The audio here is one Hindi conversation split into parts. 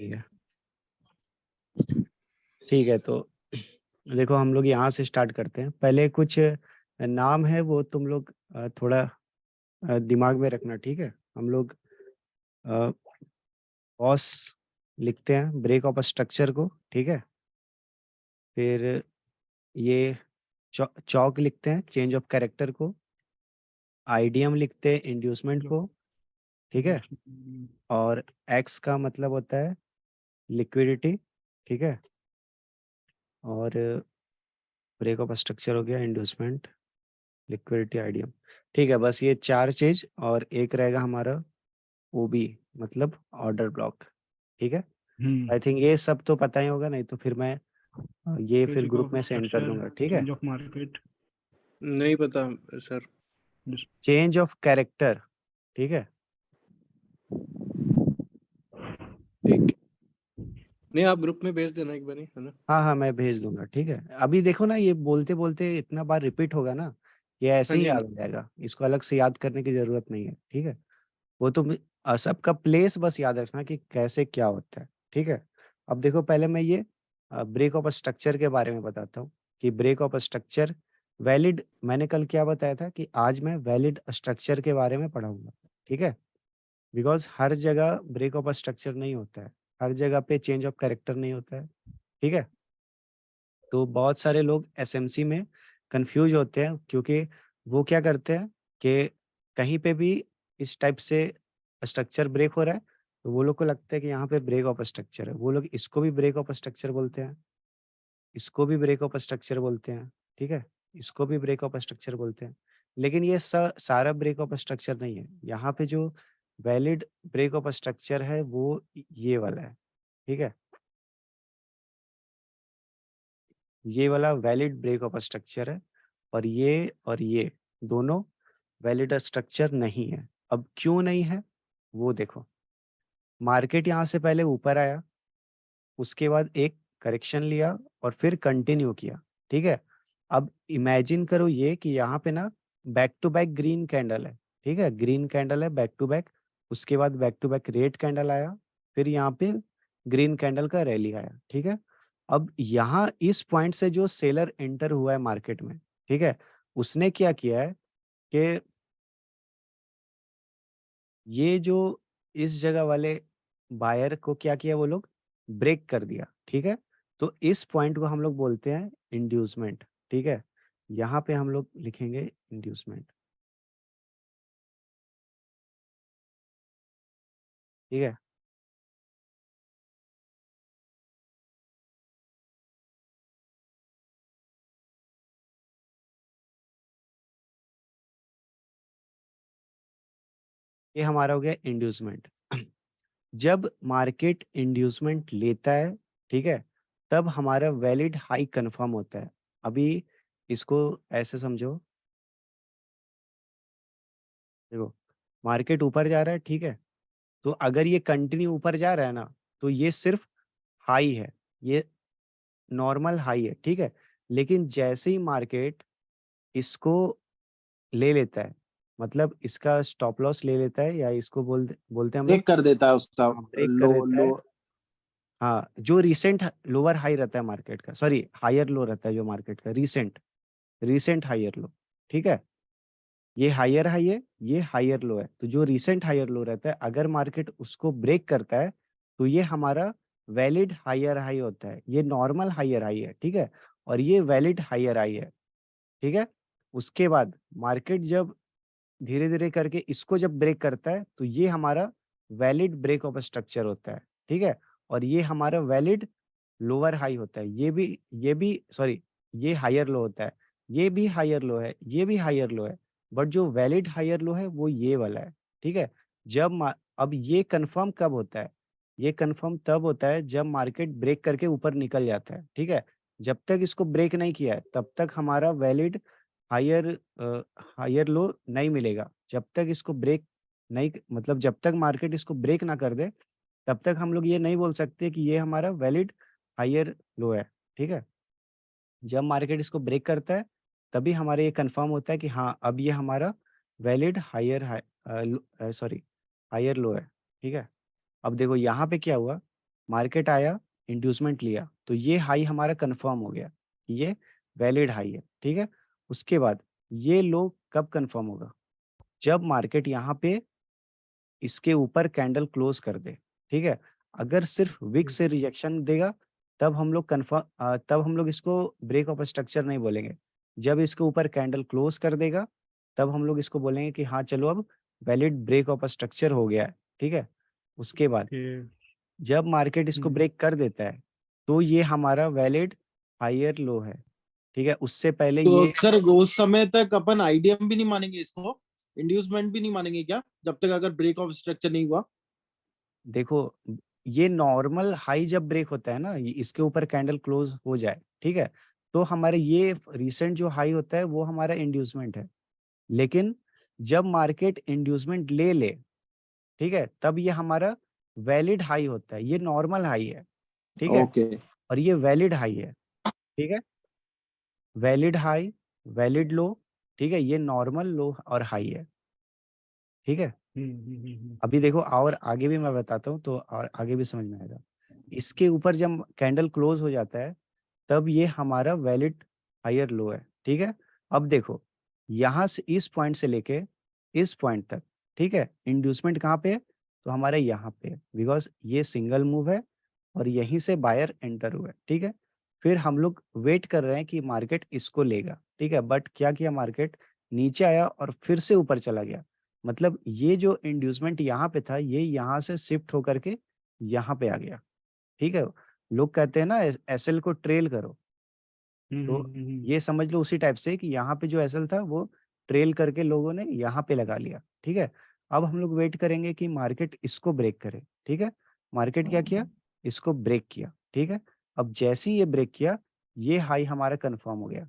ठीक है। ठीक है, तो देखो हम लोग यहाँ से स्टार्ट करते हैं। पहले कुछ नाम है वो तुम लोग थोड़ा दिमाग में रखना, ठीक है? हम लोग अ, बॉस लिखते हैं, ब्रेक ऑफ स्ट्रक्चर को, ठीक है? फिर ये चौक लिखते हैं, चेंज ऑफ कैरेक्टर को। आईडीएम लिखते हैं, इंड्यूसमेंट जो को, ठीक है? और एक्स का मतलब होता है लिक्विडिटी, ठीक है? और ब्रेक ऑफ स्ट्रक्चर हो गया, इंड्यूसमेंट, लिक्विडिटी, आईडीएम। ठीक है, बस ये 4 चीज़ और एक रहेगा हमारा ओबी मतलब ऑर्डर ब्लॉक, ठीक है? आई थिंक ये सब तो पता ही होगा, नहीं तो फिर मैं ये फिर ब्रेक ग्रुप ऑफ में सेंड कर स्ट्रक्चर, दूँगा, ठीक है? चेंज ऑफ मार्केट, नहीं पता सर। चेंज ऑफ कैरेक्टर, ठीक है? ठीक, नहीं आप ग्रुप में भेज देना एक बार, है ना? हाँ, हाँ, मैं भेज दूँगा, ठीक है? अभी देखो ना, ये बोलते-बोलते इतना बार रिपीट होगा ना, ये ऐसे हाँ ही जी, हाँ याद जी। हो जाएगा। इसको अलग से याद करने की ज़रूरत नहीं है, ठीक है? वो तुम सबका प्लेस बस याद रखना कि कैसे क्या होता है, ठीक है? अब देखो पहले मैं ये ब्रेक ऑफ स्ट्रक्चर के बारे में बताता हूँ कि ब्रेक ऑफ स्ट्रक्चर वैलिड, मैंने कल क्या बताया था कि आज मैं वैलिड स्ट्रक्चर के बारे में पढ़ाऊँगा, ठीक है? बिकॉज़ हर जगह ब्रेक ऑफ स्ट्रक्चर नहीं होता है, हर जगह पे चेंज ऑफ कैरेक्टर नहीं होता है, ठीक है? तो बहुत सारे लोग एसएमसी में कन्फ्यूज़ होते हैं क्योंकि वो क्या करते हैं कि कहीं पे भी इस टाइप से स्ट्रक्चर ब्रेक हो रहा है, तो वो लोग को लगता है कि यहाँ पे ब्रेक ऑफ स्ट्रक्चर है। वो लोग इसको भी ब्रेक ऑफ स्ट्रक्चर बोलते हैं, इसको भी ब्रेक ऑफ स्ट्रक्चर बोलते हैं, ठीक है? इसको भी ब्रेक ऑफ स्ट्रक्चर बोलते हैं। लेकिन ये सारा ब्रेक ऑफ स्ट्रक्चर नहीं है। यहाँ पे जो वैलिड ब्रेक ऑफ स्ट्रक्चर है वो ये वाला है, ठीक है? ये वाला वैलिड ब्रेक ऑफ स्ट्रक्चर है और ये दोनों वैलिड स्ट्रक्चर नहीं है। अब क्यों नहीं है? वो देखो, मार्केट यहाँ से पहले ऊपर आया, उसके बाद एक करेक्शन लिया और फिर कंटिन्यू किया, ठीक है? अब इमेजिन करो ये कि यहाँ पे ना back to back green candle है, ठीक है? ग्रीन कैंडल है बैक टू बैक, उसके बाद back to back red candle आया, फिर यहाँ पे ग्रीन कैंडल का रैली आया, ठीक है? अब यहाँ इस पॉइंट से जो सेलर एंटर हुआ है मार्केट में, ठीक है? उसने क्या किया है कि ये जो इस जगह वाले बायर को क्या किया वो लोग ब्रेक कर दिया, ठीक है? तो इस पॉइंट को हम लोग बोलते हैं इंड्यूसमेंट, ठीक है? यहाँ पे हम लोग लिखेंगे इंड्यूसमेंट, ठीक है? ये हमारा हो गया इंड्यूसमेंट। जब मार्केट इंड्यूसमेंट लेता है, ठीक है? तब हमारा वैलिड हाई कन्फर्म होता है। अभी इसको ऐसे समझो, देखो मार्केट ऊपर जा रहा है, ठीक है? तो अगर ये कंटिन्यू ऊपर जा रहा है ना, तो ये सिर्फ हाई है, ये नॉर्मल हाई है, ठीक है? लेकिन जैसे ही मार्केट इसको ले लेता है, मतलब इसका स्टॉप लॉस ले लेता है या इसको बोलते हैं हम लोग, ब्रेक कर देता है उसका हाँ, ब्रेक कर लो देता लो। है। हाँ, जो रिसेंट लोअर हाई रहता है मार्केट का, सॉरी हायर लो रहता है जो मार्केट का रिसेंट रिसेंट हायर लो, ठीक है? ये हायर हाई है, ये हायर लो है। तो जो रिसेंट हायर लो रहता है, अगर मार्केट उसको ब्रेक करता है, तो ये हमारा वैलिड हायर हाई होता है। ये नॉर्मल हायर हाई है, ठीक है? और ये वैलिड हायर हाई है, ठीक है? उसके बाद मार्केट जब धीरे-धीरे करके इसको जब ब्रेक करता है, तो ये हमारा वैलिड ब्रेक ऑफ स्ट्रक्चर होता है, ठीक है? और ये हमारा वैलिड लोअर हाई होता है। ये भी सॉरी, ये हायर लो होता है। ये भी हायर लो है, ये भी हायर लो है। बट जो वैलिड हायर लो है वो ये वाला है, ठीक है? जब मा अब ये कन्फर्म कब होता है? ये कन्फर्म तब होता है जब मार्केट ब्रेक करके ऊपर निकल जाता है, ठीक है? जब तक इसको ब्रेक नहीं किया है, तब तक हमारा वैलिड हायर हायर लो नहीं मिलेगा। जब तक इसको ब्रेक नहीं, मतलब जब तक मार्केट इसको ब्रेक ना कर दे, तब तक हम लोग ये नहीं बोल सकते कि ये हमारा वैलिड हायर लो है, ठीक है? जब मार्केट इसको ब्रेक करता है, तभी हमारा ये कन्फर्म होता है कि हाँ, अब ये हमारा वैलिड सॉरी हायर लो है, ठीक है? अब देखो यहाँ पे क्या हुआ, मार्केट आया, इंड्यूसमेंट लिया, तो ये हाई हमारा कंफर्म हो गया, ये वैलिड हाई है, ठीक है। उसके बाद ये लो कब कंफर्म होगा, जब मार्केट यहाँ पे इसके ऊपर कैंडल क्लोज कर दे, ठीक है। अगर सिर्फ विक से रिजेक्शन देगा तब हम लोग तब हम लोग इसको ब्रेक ऑफ स्ट्रक्चर नहीं बोलेंगे। जब इसके ऊपर कैंडल क्लोज कर देगा तब हम लोग इसको बोलेंगे कि हाँ चलो अब वैलिड ब्रेक ऑफ स्ट्रक्चर हो गया है, ठीक है। उसके बाद जब मार्केट इसको ब्रेक कर देता है तो ये हमारा वैलिड हायर लो है, ठीक है। उससे पहले तो ये सर उस समय तक अपन आईडीएम भी नहीं मानेंगे इसको, इंड्यूसमेंट भी नहीं मानेंगे क्या, जब तक अगर ब्रेक ऑफ स्ट्रक्चर नहीं हुआ? देखो, ये नॉर्मल हाई जब ब्रेक होता है ना, इसके ऊपर कैंडल क्लोज हो जाए, ठीक है, तो हमारे ये रिसेंट जो हाई होता है वो हमारा इंड्यूसमेंट है। लेकिन जब मार्केट इंड्यूसमेंट ले ले, ठीक है, तब ये हमारा वैलिड हाई होता है, ये नॉर्मल हाई है, ठीक है, ओके। और ये वैलिड हाई है, ठीक है। वैलिड हाई, वैलिड लो, ठीक है, ये नॉर्मल लो और हाई है, ठीक है। अभी देखो और आगे भी मैं बताता हूँ तो और आगे भी समझ में आएगा। इसके ऊपर जब कैंडल क्लोज हो जाता है तब ये हमारा वैलिड हायर लो है, ठीक है। अब देखो, यहाँ से इस पॉइंट से लेके इस पॉइंट तक, ठीक है, इंड्यूसमेंट कहाँ पे है, तो हमारे यहाँ पे है, बिकॉज ये सिंगल मूव है और यहीं से बायर एंटर हुआ है, ठीक है। फिर हम लोग वेट कर रहे हैं कि मार्केट इसको लेगा, ठीक है, बट क्या किया, मार्केट नीचे आया और फिर से ऊपर चला गया। मतलब ये जो इंड्यूसमेंट यहाँ पे था ये यहाँ से शिफ्ट होकर के यहाँ पे आ गया, ठीक है। लोग कहते हैं ना एसएल को ट्रेल करो, तो ये समझ लो उसी टाइप से कि यहाँ पे जो एसएल था वो ट्रेल करके लोगों ने यहाँ पे लगा लिया, ठीक है। अब हम लोग वेट करेंगे कि मार्केट इसको ब्रेक करे, ठीक है। मार्केट क्या किया, इसको ब्रेक किया, ठीक है। अब जैसे ही ये ब्रेक किया ये हाई हमारा कंफर्म हो गया,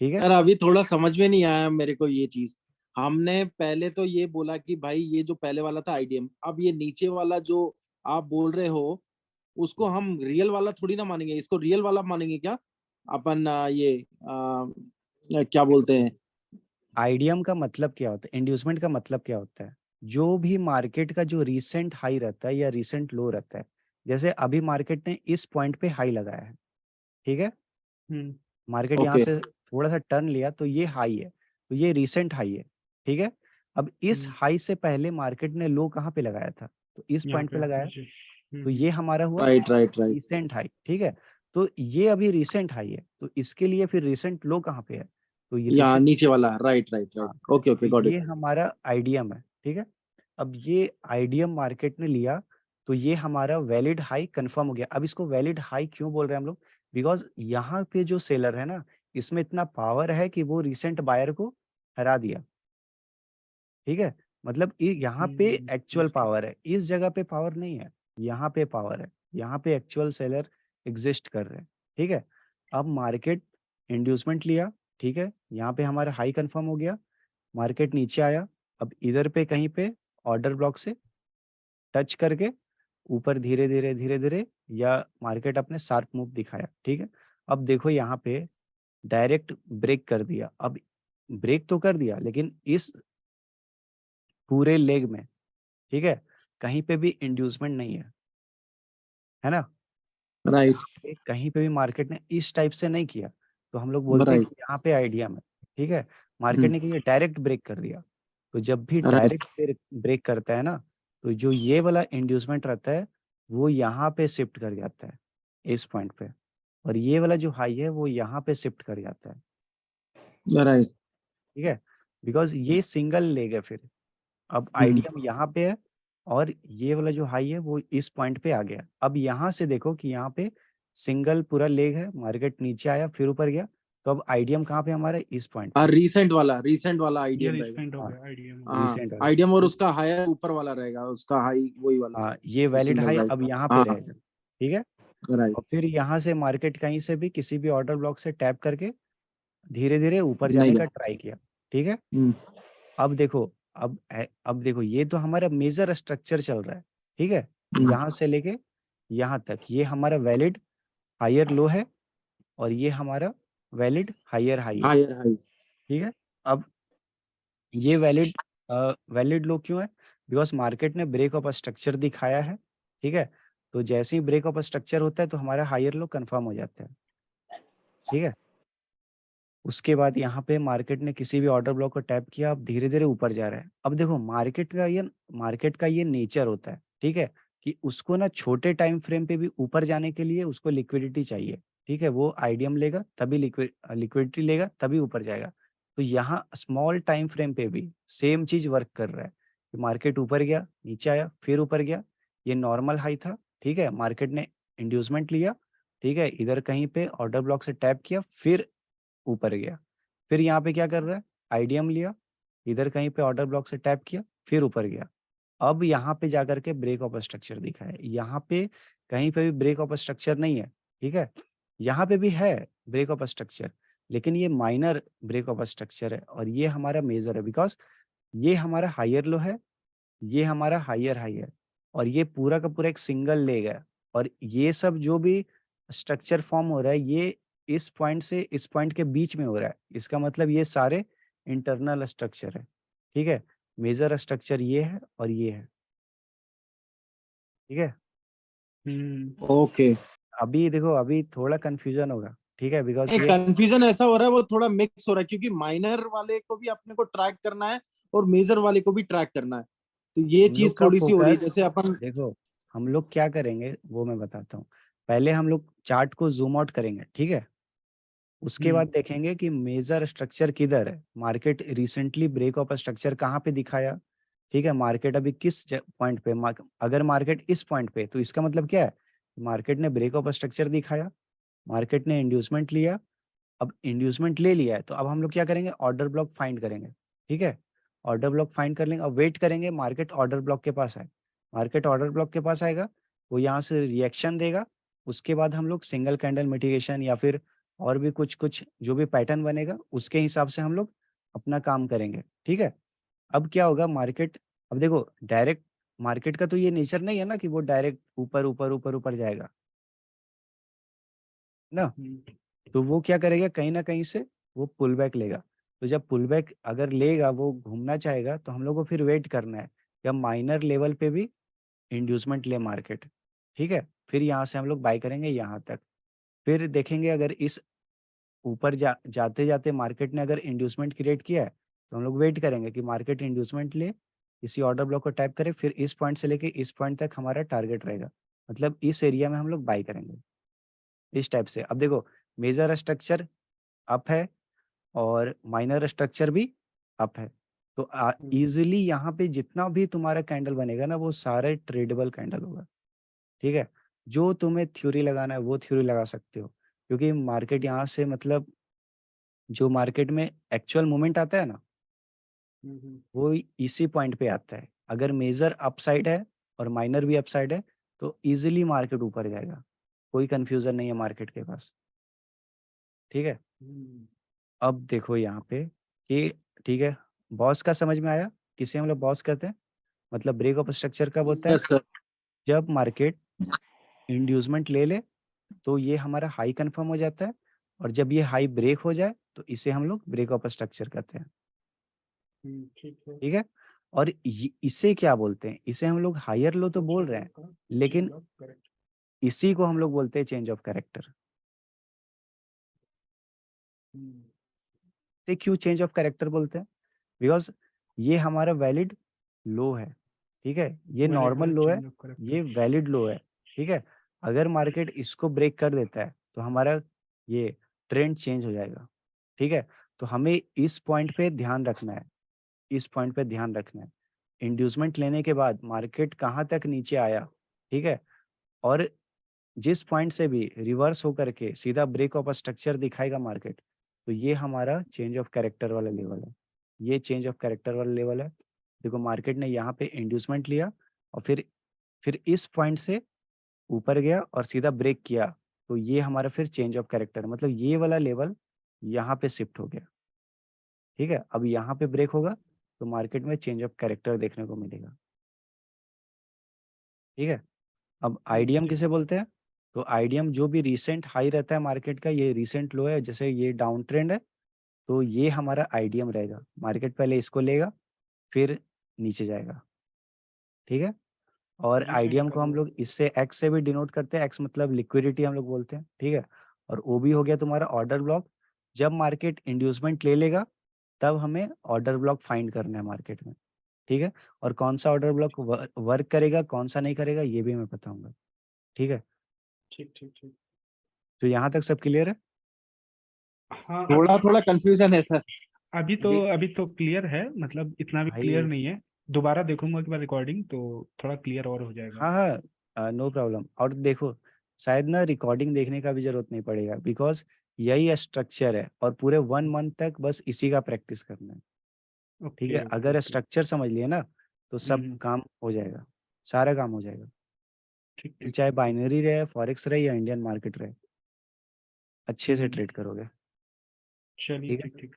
ठीक है। यार अभी थोड़ा समझ में नहीं आया मेरे को ये चीज। हमने पहले तो ये बोला कि भाई ये जो पहले वाला था आईडीएम, अब ये नीचे वाला जो आप बोल रहे हो उसको हम रियल वाला थोड़ी ना मानेंगे, इसको रियल वाला मानेंगे क्या अपन? क्या बोलते हैं? आईडीएम का मतलब क्या होता है, इंड्यूसमेंट का मतलब क्या होता है, जो भी मार्केट का जो रीसेंट हाई रहता है या रीसेंट लो रहता है। जैसे अभी मार्केट ने इस पॉइंट पे हाई लगाया है, ठीक है, मार्केट यहाँ ओके। से थोड़ा सा टर्न लिया तो ये हाई है, तो ये रीसेंट हाई है, ठीक है। अब इस हाई से पहले मार्केट ने लो कहाँ पे लगाया था, तो इस पॉइंट पे लगाया, तो ये हमारा हुआ right right right. Recent high, ठीक है। तो ये अभी रीसेंट हाई है, तो इसके लिए फिर रीसेंट लो कहाँ पे है, तो ये यहाँ रीसेंट, नीचे वाला, राइट राइट राइट, हाँ, ओके तो ओके, गॉट ये इट। हमारा आईडीएम है, ठीक है। अब ये आईडीएम मार्केट ने लिया तो ये हमारा वैलिड हाई कंफर्म हो गया। अब इसको वैलिड हाई क्यों बोल रहे हैं हम लोग, बिकॉज यहाँ पे जो सेलर है ना, इसमें इतना पावर है कि वो रिसेंट बायर को हरा दिया, ठीक है। मतलब यहाँ पे एक्चुअल पावर है, इस जगह पे पावर नहीं है, यहाँ पे पावर है, यहाँ पे एक्चुअल सेलर एग्जिस्ट कर रहे हैं, ठीक है। अब मार्केट इंड्यूसमेंट लिया, ठीक है, यहाँ पे हमारा हाई कंफर्म हो गया, मार्केट नीचे आया, अब इधर पे कहीं पे ऑर्डर ब्लॉक से टच करके ऊपर धीरे धीरे धीरे धीरे या मार्केट अपने शार्प मूव दिखाया, ठीक है। अब देखो यहाँ पे डायरेक्ट ब्रेक कर दिया, अब ब्रेक तो कर दिया लेकिन इस पूरे लेग में, ठीक है, कहीं पे भी इंड्यूसमेंट नहीं है ना। राइट यहाँ पे कहीं पे भी मार्केट ने इस टाइप से नहीं किया, तो हम लोग बोलते हैं राइट कि यहाँ पे आइडिया में, ठीक है। मार्केट ने किया डायरेक्ट ब्रेक कर दिया, तो जब भी राइट। डायरेक्ट ब्रेक करता है ना, तो जो ये वाला इंड्यूसमेंट रहता है वो यहाँ पे शिफ्ट कर जाता है इस पॉइंट पे, और ये वाला जो हाई है वो यहाँ पे शिफ्ट कर जाता है, राइट। ठीक है। बिकॉज ये सिंगल लेग है फिर, अब आईडीएम यहाँ पे है और ये वाला जो हाई है वो इस पॉइंट पे आ गया। अब यहाँ से देखो कि यहाँ पे सिंगल पूरा लेग है, मार्केट नीचे आया फिर ऊपर गया, तो अब आईडीएम कहाँ पे हमारा, इस पॉइंट हाँ, पे, रिसेंट वाला आईडीएम रहेगा। हाँ, हाँ, रिसेंट वाला, आईडीएम और तो उसका हायर ऊपर वाला रहेगा, उसका हाई वही वाला, हाँ ये जो वैलिड सिंगल, हाई राइट। अब यहाँ पे हाँ रहेगा, ठीक है। राइट। और फिर यहाँ से मार्केट कहीं से भी किसी भी ऑर्डर ब्लॉक से टैप करके धीरे धीरे ऊपर नहीं जाने का गया। ट्राई किया, ठीक है। हम्म। अब देखो, अब देखो ये तो हमारा मेजर स्ट्रक्चर चल रहा है, ठीक है, हम्म। यहाँ से लेके यहाँ तक ये हमारा वैलिड हायर लो है और ये हमारा वैलिड हायर हाई है, हायर हाई। ठीक है। अब ये वैलिड लो क्यों है, बिकॉज मार्केट ने ब्रेक ऑफ स्ट्रक्चर दिखाया है, ठीक है। तो जैसे ही ब्रेक ऑफ स्ट्रक्चर होता है तो हमारा हायर लो कंफर्म हो जाता है, ठीक है। उसके बाद यहाँ पे मार्केट ने किसी भी ऑर्डर ब्लॉक को टैप किया, अब धीरे-धीरे ऊपर जा रहा है। अब देखो मार्केट का ये नेचर होता है, ठीक है? कि उसको ना छोटे टाइम फ्रेम पे भी ऊपर जाने के लिए उसको लिक्विडिटी चाहिए, ठीक है? वो आईडीएम लेगा तभी लिक्विडिटी लेगा तभी ऊपर जाएगा। तो यहाँ स्मॉल टाइम फ्रेम पे भी सेम चीज़ वर्क कर रहा है। कि मार्केट ऊपर गया, नीचे आया, फिर ऊपर गया। ये नॉर्मल हाई था, ठीक है? मार्केट ने इंड्यूसमेंट लिया, ठीक है? इधर कहीं पे ऑर्डर ब्लॉक से टैप किया, फिर ऊपर गया। फिर यहाँ पे क्या कर रहा है? आईडीएम लिया, इधर कहीं पे ऑर्डर ब्लॉक से टैप किया, फिर ऊपर गया। अब यहाँ पे जाकर के ब्रेक ऑफ स्ट्रक्चर दिखा है। यहाँ पे कहीं पे भी ब्रेक ऑफ स्ट्रक्चर नहीं है, ठीक है? यहाँ पे भी है ब्रेक ऑफ स्ट्रक्चर, लेकिन ये माइनर ब्रेक ऑफ स्ट्रक्चर है और ये हमारा मेजर है बिकॉज़ ये हमारा हायर लो है, ये हमारा हायर हाई है और ये पूरा का पूरा एक सिंगल लेग है और ये सब जो भी स्ट्रक्चर फॉर्म हो रहा है, ये इस पॉइंट से इस पॉइंट के बीच में हो रहा है। इसका मतलब ये सारे इंटरनल स्ट्रक्चर है, ठीक है? मेजर स्ट्रक्चर ये है और ये है, ठीक है? ओके। अभी देखो अभी थोड़ा कन्फ्यूजन होगा, ठीक है? बिकॉज़ ये कंफ्यूजन ऐसा हो रहा है, वो थोड़ा मिक्स हो रहा है क्योंकि माइनर वाले को भी अपने को ट्रैक करना है और मेजर वाले को भी ट्रैक करना है, तो ये हम चीज लोग का थोड़ी सी हो रही है। फ़ोकस जैसे अपन देखो, हम लोग क्या करेंगे वो मैं बताता हूँ। पहले हम लोग चार्ट को ज़ूम आउट करेंगे, ठीक है? उसके बाद देखेंगे कि मेजर स्ट्रक्चर किधर है। Market recently break of structure कहाँ पे दिखाया, ठीक है? मार्केट अभी किस पॉइंट पे अगर मार्केट इस पॉइंट पे तो इसका मतलब क्या है? मार्केट ने ब्रेक ऑफ स्ट्रक्चर दिखाया, मार्केट ने इंड्यूसमेंट लिया, अब इंड्यूसमेंट ले लिया है तो अब हम लोग क्या करेंगे? ऑर्डर ब्लॉक फाइंड करेंगे, ठीक है? ऑर्डर ब्लॉक फाइंड कर लेंगे और वेट करेंगे मार्केट ऑर्डर ब्लॉक के पास आए। मार्केट ऑर्डर ब्लॉक के पास आएगा, वो यहाँ से रिएक्शन देगा, उसके बाद हम लोग सिंगल कैंडल मिटिगेशन या फिर और भी कुछ-कुछ जो भी पैटर्न बनेगा, उसके हिसाब से हम लोग अपना काम करेंगे, ठीक है? अब क्या होगा मार्केट अब देखो डायरेक्ट मार्केट का तो ये नेचर नहीं है ना कि वो डायरेक्ट ऊपर, ऊपर, ऊपर, ऊपर जाएगा, है ना? तो वो क्या करेगा कहीं न कहीं से वो पुल बैक लेगा। तो जब पुल बैक अगर लेगा वो घूमना चाहेगा तो हम लोग को फिर वेट करना है या माइनर लेवल पे भी इंड्यूसमेंट ले मार्केट, ठीक है? फिर यहाँ से हम लोग बाय करेंगे यहाँ तक। फिर देखेंगे अगर इस ऊपर जाते-जाते मार्केट ने अगर इंड्यूसमेंट क्रिएट किया है, तो हम लोग वेट करेंगे कि मार्केट इंड्यूसमेंट ले, किसी ऑर्डर ब्लॉक को टैप करे, फिर इस पॉइंट से लेके इस पॉइंट तक हमारा टारगेट रहेगा। मतलब इस एरिया में हम लोग बाय करेंगे, इस टाइप से। अब देखो मेजर स्ट्रक्चर अप है और माइनर स्ट्रक्चर भी अप है। तो ईज़िली यहाँ पे जितना भी तुम्हारा कैंडल बनेगा ना, वो सारे ट्रेडेबल कैंडल होगा, ठीक है? जो तुम्हें थ्योरी लगाना है, वो थ्योरी लगा सकते हो। क्योंकि मार्केट यहाँ से मतलब जो मार्केट में एक्चुअल मूवमेंट आता है ना, वो इसी पॉइंट पे आता है। अगर मेजर अपसाइड है और माइनर भी अपसाइड है, तो ईज़िली मार्केट ऊपर जाएगा। कोई कन्फ्यूज़न नहीं है मार्केट के पास, ठीक है? अब देखो यहाँ पे कि ठीक है, बॉस का समझ में आया? किसे हम लोग बॉस कहते हैं? मतलब ब्रेक ऑफ स्ट्रक्चर कब होता है? Yes sir. जब मार्केट इंड्यूसमेंट ले ले, तो ये हमारा हाई कन्फर्म हो जाता है और जब ये हाई ब्रेक हो जाए, तो इसे हम लोग ब्रेक ऑफ स्ट्रक्चर कहते हैं, ठीक है। ठीक है? और इसे क्या बोलते हैं? इसे हम लोग हायर लो तो बोल रहे हैं, लेकिन करेक्ट। इसी को हम लोग बोलते हैं चेंज ऑफ कैरेक्टर। ये क्यों चेंज ऑफ कैरेक्टर बोलते हैं? बिकॉज़ ये हमारा वैलिड लो है, ठीक है? ये नॉर्मल लो है, ये वैलिड लो है, ठीक है? अगर मार्केट इसको ब्रेक कर देता है, तो हमारा ये ट्रेंड चेंज हो जाएगा, ठीक है? तो हमें इस पॉइंट पे ध्यान रखना है, इस पॉइंट पे ध्यान रखना है। इंड्यूसमेंट लेने के बाद मार्केट कहाँ तक नीचे आया, ठीक है? और जिस पॉइंट से भी रिवर्स होकर के सीधा ब्रेक ऑफ स्ट्रक्चर दिखाएगा मार्केट, तो ये हमारा चेंज ऑफ कैरेक्टर वाला लेवल है। ये चेंज ऑफ कैरेक्टर वाला लेवल है। देखो मार्केट ने यहाँ पे इंड्यूसमेंट लिया और फिर इस पॉइंट से ऊपर गया और सीधा ब्रेक किया, तो ये हमारा फिर चेंज ऑफ कैरेक्टर मतलब ये वाला लेवल यहाँ पे शिफ्ट हो गया, ठीक है? अब यहाँ पे ब्रेक होगा, तो मार्केट में चेंज ऑफ कैरेक्टर देखने को मिलेगा, ठीक है? अब आईडीएम किसे बोलते हैं? तो आईडीएम जो भी रीसेंट हाई रहता है मार्केट का, ये रीसेंट लो है, जैसे ये डाउन ट्रेंड है, तो ये हमारा आईडीएम रहेगा। मार्केट पहले इसको लेगा, फिर नीचे जाएगा, ठीक है? और Recent आईडीएम का को हम वो- लोग इससे एक्स से भी डिनोट करते हैं, एक्स मतलब लिक्विडिटी हम लोग बोलते हैं, ठीक है। और ओबी हो गया तुम्हारा ऑर्डर ब्लॉक। जब मार्केट इंड्यूसमेंट ले लेगा तब हमें ऑर्डर ब्लॉक फाइंड करना है मार्केट में, ठीक है। और कौन सा ऑर्डर ब्लॉक वर्क करेगा कौन सा नहीं करेगा ये भी मैं बताऊंगा, ठीक है। ठीक ठीक ठीक। तो यहाँ तक सब क्लियर है। हाँ थोड़ा थोड़ा कंफ्यूजन है सर। ये अभी तो क्लियर है, मतलब इतना भी क्लियर भाई, नहीं है। दोबारा देखूंगा एक बार रिकॉर्डिंग तो थोड़ा क्लियर और हो जाएगा। हाँ हाँ, नो प्रॉब्लम। और देखो शायद ना रिकॉर्डिंग देखने का भी जरूरत नहीं पड़ेगा, बिकॉज यही स्ट्रक्चर है और पूरे 1 मंथ तक बस इसी का प्रैक्टिस करना है, ठीक है। ओके ओके अगर ओके। स्ट्रक्चर समझ लिए ना तो सब हम्म। काम हो जाएगा, सारा काम हो जाएगा। ठीक फिर ठीक चाहे ठीक ठीक। बाइनरी रहे, फॉरेक्स रहे या इंडियन मार्केट रहे, अच्छे से हम्म। ट्रेड करोगे, चलिए ठीक ठीक है। ठीक।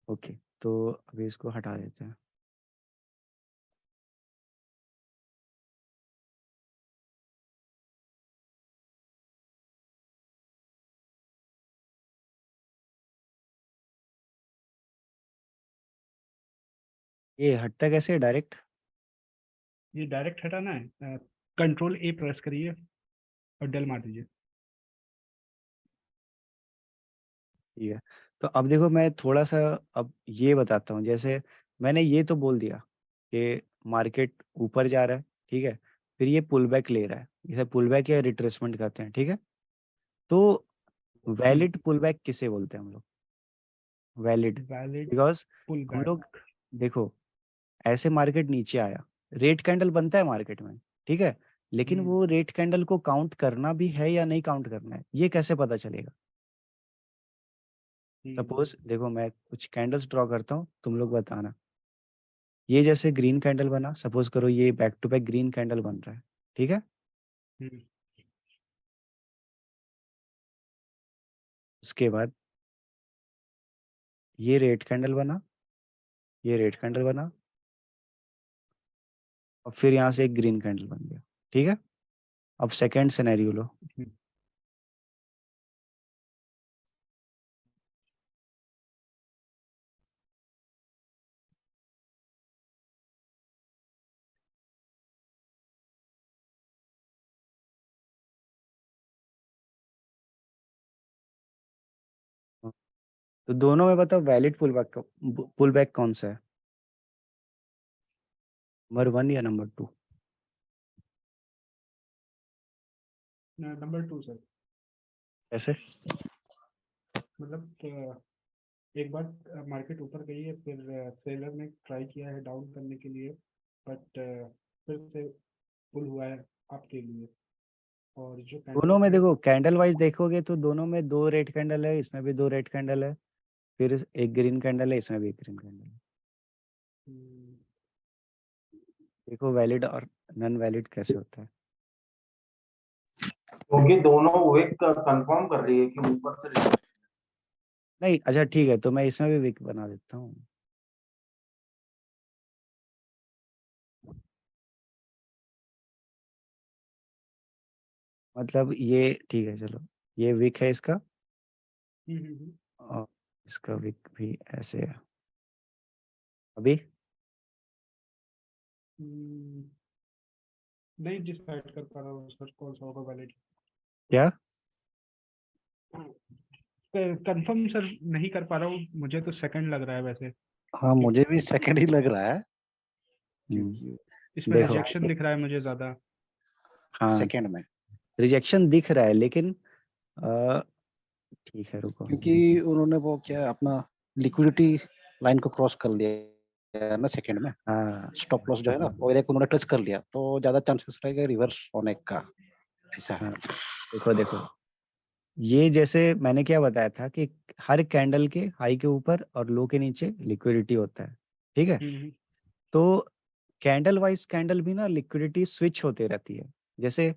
ओके, तो अभी इसको हटा देते हैं। ये हटता कैसे डायरेक्ट? ये डायरेक्ट हटाना है, कंट्रोल ए प्रेस करिए और डेल मार दीजिए। ठीक है। तो अब देखो मैं थोड़ा सा अब ये बताता हूँ। जैसे मैंने ये तो बोल दिया कि मार्केट ऊपर जा रहा है, ठीक है। फिर ये पुल बैक ले रहा है, इसे पुल बैक या रिट्रेसमेंट कहते हैं, ठीक है। तो वैलिड पुल बैक किसे बोलते हैं हम लोग? वैलिड, वैलिड बिकॉज पुल हम लोग बैक। देखो ऐसे मार्केट नीचे आया, रेट कैंडल बनता है मार्केट में, ठीक है। लेकिन हम्म वो रेट कैंडल को काउंट करना भी है या नहीं काउंट करना है ये कैसे पता चलेगा? हम्म सपोज देखो मैं कुछ कैंडल्स ड्रॉ करता हूँ, तुम लोग बताना। ये जैसे ग्रीन कैंडल बना, सपोज करो ये back to back green candle बन रहा है, ठीक है। हम्म उसके बाद ये रेड कैंडल बना, ये रेड कैंडल बना, और फिर यहाँ से एक ग्रीन कैंडल बन गया, ठीक है। अब सेकेंड सिनेरियो लो। हम्म। तो दोनों में बताओ वैलिड पुल बैक कौन सा है, नंबर 1 या नंबर 2? Number 2 sir. कैसे? मतलब एक बार मार्केट ऊपर गई है, फिर सेलर ने ट्राई किया है डाउन करने के लिए, बट फिर से पुल हुआ है आपके लिए। और जो दोनों कैंडल में है। देखो कैंडल वाइज देखोगे तो दोनों में 2 रेड कैंडल है, इसमें भी 2 रेड कैंडल है, फिर एक ग्रीन कैंडल है, इसमें भी एक ग्रीन कैंडल है। हम्म, देखो वैलिड और नॉन वैलिड कैसे होता है। क्योंकि दोनों विक कंफर्म कर रही है कि ऊपर से नहीं अच्छा ठीक है, तो मैं इसमें भी वीक बना देता हूँ। मतलब ये ठीक है, चलो ये वीक है इसका, हम्म। और इसका वीक भी ऐसे है। अभी हम्म, नहीं डिसाइड कर पा रहा हूँ सर कौन सा होगा वैलिड। क्या? कंफर्म सर नहीं कर पा रहा हूँ, मुझे तो सेकंड लग रहा है वैसे। हाँ मुझे भी क्योंकि सेकंड ही लग रहा है। हम्म, क्योंकि इसमें देखो रिजेक्शन दिख रहा है मुझे ज्यादा। हाँ सेकंड में, रिजेक्शन दिख रहा है, लेकिन अ, ठीक है रुको। क्योंकि उन्होंने वो क्या अपना लिक्विडिटी लाइन को क्रॉस कर लिया है ना सेकंड में। हाँ स्टॉप लॉस जो है ना वो एक उन्होंने टच कर लिया तो ज्यादा चांसेस रहेगा रिवर्स होने का, ऐसा है। हाँ, देखो देखो ये जैसे मैंने क्या बताया था कि हर कैंडल के हाई के ऊपर और लो के नीचे लिक्विडिटी होता है, ठीक है। हम्म तो कैंडल वाइज कैंडल भी ना लिक्विडिटी स्विच होते रहती है। जैसे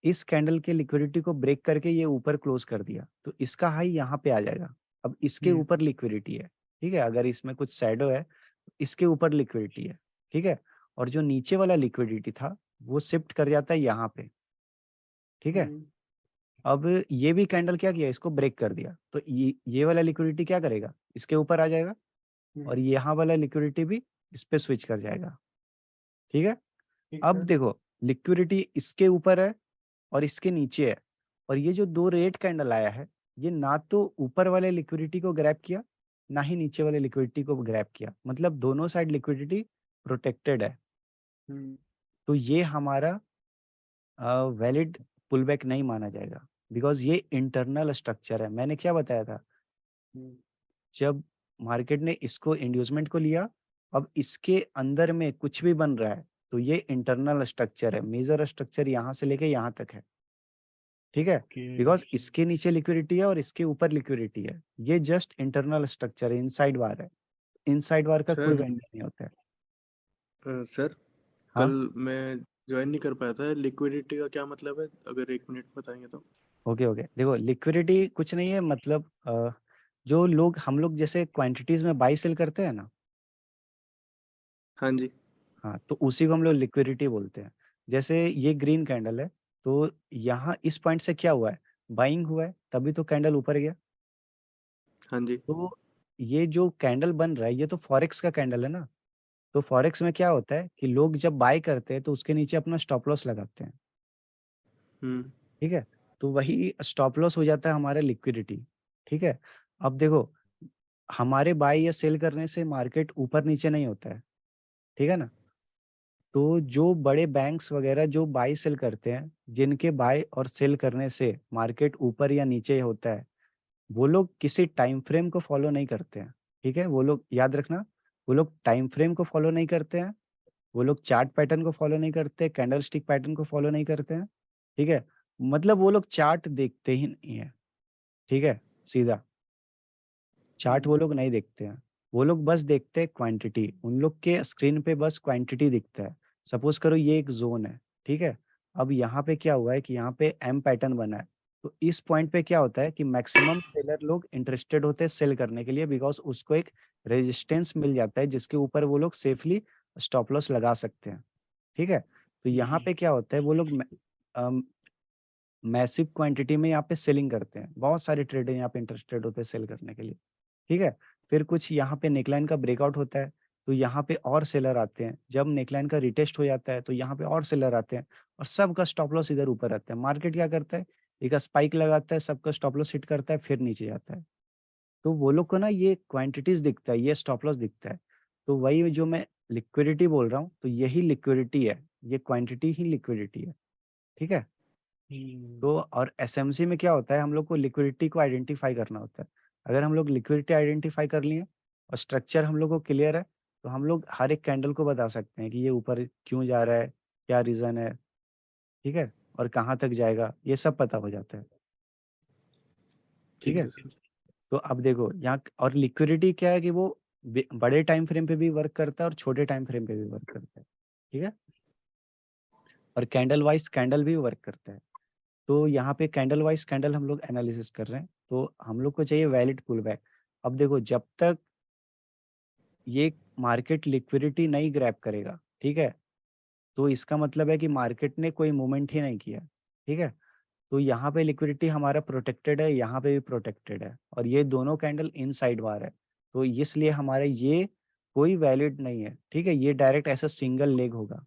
इस कैंडल के लिक्विडिटी को ब्रेक करके ये ऊपर क्लोज कर दिया तो इसका हाई यहाँ पे आ जाएगा। अब इसके हम्म ऊपर लिक्विडिटी है, ठीक है। अगर इसमें कुछ शैडो है तो इसके ऊपर लिक्विडिटी है, ठीक है। और जो नीचे वाला लिक्विडिटी था वो शिफ्ट कर जाता है यहाँ पे, ठीक है। हम्म अब ये भी कैंडल क्या किया, इसको ब्रेक कर दिया तो ये वाला लिक्विडिटी क्या करेगा, इसके ऊपर आ जाएगा, हम्म। और यहाँ वाला लिक्विडिटी भी इस पे स्विच कर जाएगा, ठीक है। ठीक अब है। देखो लिक्विडिटी इसके ऊपर है और इसके नीचे है, और ये जो 2 रेड कैंडल आया है, ये ना तो ऊपर वाले लिक्विडिटी को ग्रैब किया, ना ही नीचे वाले लिक्विडिटी को ग्रैब किया, मतलब दोनों साइड लिक्विडिटी प्रोटेक्टेड है। तो ये हमारा वैलिड पुलबैक नहीं माना जाएगा, बिकॉज ये इंटरनल स्ट्रक्चर है। मैंने क्या बताया था, जब मार्केट ने इसको इंड्यूसमेंट को लिया, अब इसके अंदर में कुछ भी बन रहा है तो ये इंटरनल स्ट्रक्चर है, मेजर स्ट्रक्चर यहाँ से लेके यहाँ तक है, ठीक है, बिकॉज इसके नीचे लिक्विडिटी है और इसके ऊपर लिक्विडिटी है, ये जस्ट इंटरनल स्ट्रक्चर है, इनसाइड वार है, इनसाइड वार का कोई सर वैल्यू नहीं होता है। सर हाँ कल मैं ज्वाइन नहीं कर पाया था, लिक्विडिटी का क्या मतलब है, अगर 1 मिनट बताएंगे तो। ओके ओके, देखो लिक्विडिटी कुछ नहीं है, मतलब जो लोग हम लोग जैसे क्वांटिटीज में बाई सेल करते हैं ना, हाँ जी। हाँ, तो उसी को हम लोग लिक्विडिटी बोलते हैं। जैसे ये ग्रीन कैंडल है, तो यहाँ इस पॉइंट से क्या हुआ है, बाइंग हुआ है, तभी तो कैंडल ऊपर गया। हाँ जी। तो ये जो कैंडल बन रहा है, ये तो फॉरेक्स का कैंडल है ना, तो फॉरेक्स में क्या होता है कि लोग जब बाय करते हैं तो उसके नीचे अपना स्टॉप लॉस लगाते हैं, ठीक है, तो वही स्टॉप लॉस हो जाता है हमारा लिक्विडिटी, ठीक है। अब देखो, हमारे बाय या सेल करने से मार्केट ऊपर नीचे नहीं होता है, ठीक है ना। तो जो बड़े बैंक्स वगैरह जो बाय सेल करते हैं, जिनके बाय और सेल करने से मार्केट ऊपर या नीचे होता है, वो लोग किसी टाइम फ्रेम को फॉलो नहीं करते हैं, ठीक है, वो लोग याद रखना, वो लोग टाइम फ्रेम को फॉलो नहीं करते हैं, वो लोग चार्ट पैटर्न को फॉलो नहीं करते, कैंडल स्टिक पैटर्न को फॉलो नहीं करते हैं, ठीक है, मतलब वो लोग चार्ट देखते ही नहीं है, ठीक है, सीधा चार्ट वो लोग नहीं देखते हैं, वो लोग बस देखते हैं क्वांटिटी, उन लोग के स्क्रीन पे बस क्वांटिटी दिखता है। सपोज करो ये एक जोन है, ठीक है, अब यहाँ पे क्या हुआ है कि यहाँ पे एम पैटर्न बना है, तो इस पॉइंट पे क्या होता है कि मैक्सिमम सेलर लोग इंटरेस्टेड होते हैं सेल करने के लिए, बिकॉज उसको एक रेजिस्टेंस मिल जाता है जिसके ऊपर वो लोग सेफली स्टॉप लॉस लगा सकते हैं, ठीक है। तो यहाँ पे क्या होता है, वो लोग मैसिव क्वांटिटी में यहाँ पे सेलिंग करते हैं, बहुत सारे ट्रेडर यहाँ पे इंटरेस्टेड होते हैं सेल करने के लिए, ठीक है। फिर कुछ यहाँ पे नेकलाइन का ब्रेकआउट होता है, तो यहाँ पे और सेलर आते हैं, जब नेकलाइन का रिटेस्ट हो जाता है तो यहाँ पे और सेलर आते हैं, और सबका स्टॉप लॉस इधर ऊपर रहता है। मार्केट क्या करता है, एक स्पाइक लगाता है, सबका स्टॉप लॉस हिट करता है, फिर नीचे जाता है। तो वो लोग को ना ये क्वांटिटीज दिखता है, ये स्टॉप लॉस दिखता है, तो वही जो मैं लिक्विडिटी बोल रहा हूँ, तो यही लिक्विडिटी है, ये क्वांटिटी ही लिक्विडिटी है, ठीक है। तो और एसएमसी में क्या होता है, हम लोग को लिक्विडिटी को आइडेंटिफाई करना होता है। अगर हम लोग लिक्विडिटी आइडेंटिफाई कर लिए और स्ट्रक्चर हम लोग को क्लियर है, तो हम लोग हर एक कैंडल को बता सकते हैं कि ये ऊपर क्यों जा रहा है, क्या रीजन है, ठीक है, और कहाँ तक जाएगा, ये सब पता हो जाता है, ठीक ठीक है। है सर। तो अब देखो यहाँ, और लिक्विडिटी क्या है कि वो बड़े टाइम फ्रेम पे भी वर्क करता है और छोटे टाइम फ्रेम पे भी वर्क करता है, ठीक है, और कैंडल वाइज कैंडल भी वर्क करता है। तो यहाँ पे कैंडल वाइज कैंडल हम लोग एनालिसिस कर रहे हैं, तो हम लोग को चाहिए वैलिड पुल बैक। अब देखो, जब तक ये मार्केट लिक्विडिटी नहीं ग्रैब करेगा, ठीक है, तो इसका मतलब है कि मार्केट ने कोई मूवमेंट ही नहीं किया, ठीक है। तो यहाँ पे लिक्विडिटी हमारा प्रोटेक्टेड है, यहाँ पे भी प्रोटेक्टेड है, और ये दोनों कैंडल इनसाइड वार है, तो इसलिए हमारे ये कोई वैलिड नहीं है, ठीक है, ये डायरेक्ट ऐसा सिंगल लेग होगा,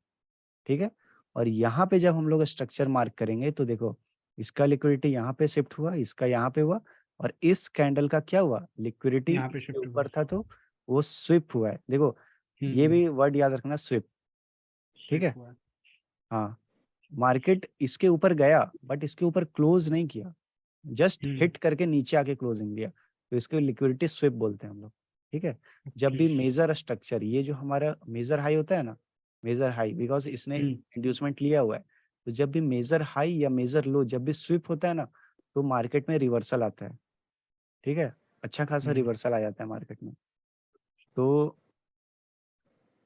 ठीक है। और यहाँ पे जब हम लोग स्ट्रक्चर मार्क करेंगे तो देखो, इसका लिक्विडिटी यहाँ पे शिफ्ट हुआ, इसका यहाँ पे हुआ, और इस कैंडल का क्या हुआ, लिक्विडिटी यहाँ पे इसके शिफ्ट हुआ। ऊपर था तो वो स्विप हुआ है। देखो, ये हम्म, भी वर्ड याद रखना, स्विप, ठीक है। shift हुआ। हाँ, मार्केट इसके ऊपर गया बट इसके ऊपर क्लोज नहीं किया, जस्ट हिट करके नीचे आके क्लोजिंग दिया, तो इसको लिक्विडिटी स्विप बोलते हैं हम लोग, ठीक है। जब भी मेजर स्ट्रक्चर, ये जो हमारा मेजर हाई होता है ना, मेजर हाई, बिकॉज इसने इंड्यूसमेंट लिया हुआ है, तो जब भी मेजर हाई या मेजर लो जब भी स्विप होता है ना, तो मार्केट में रिवर्सल आता है, ठीक है, अच्छा खासा रिवर्सल आ जाता है मार्केट में। तो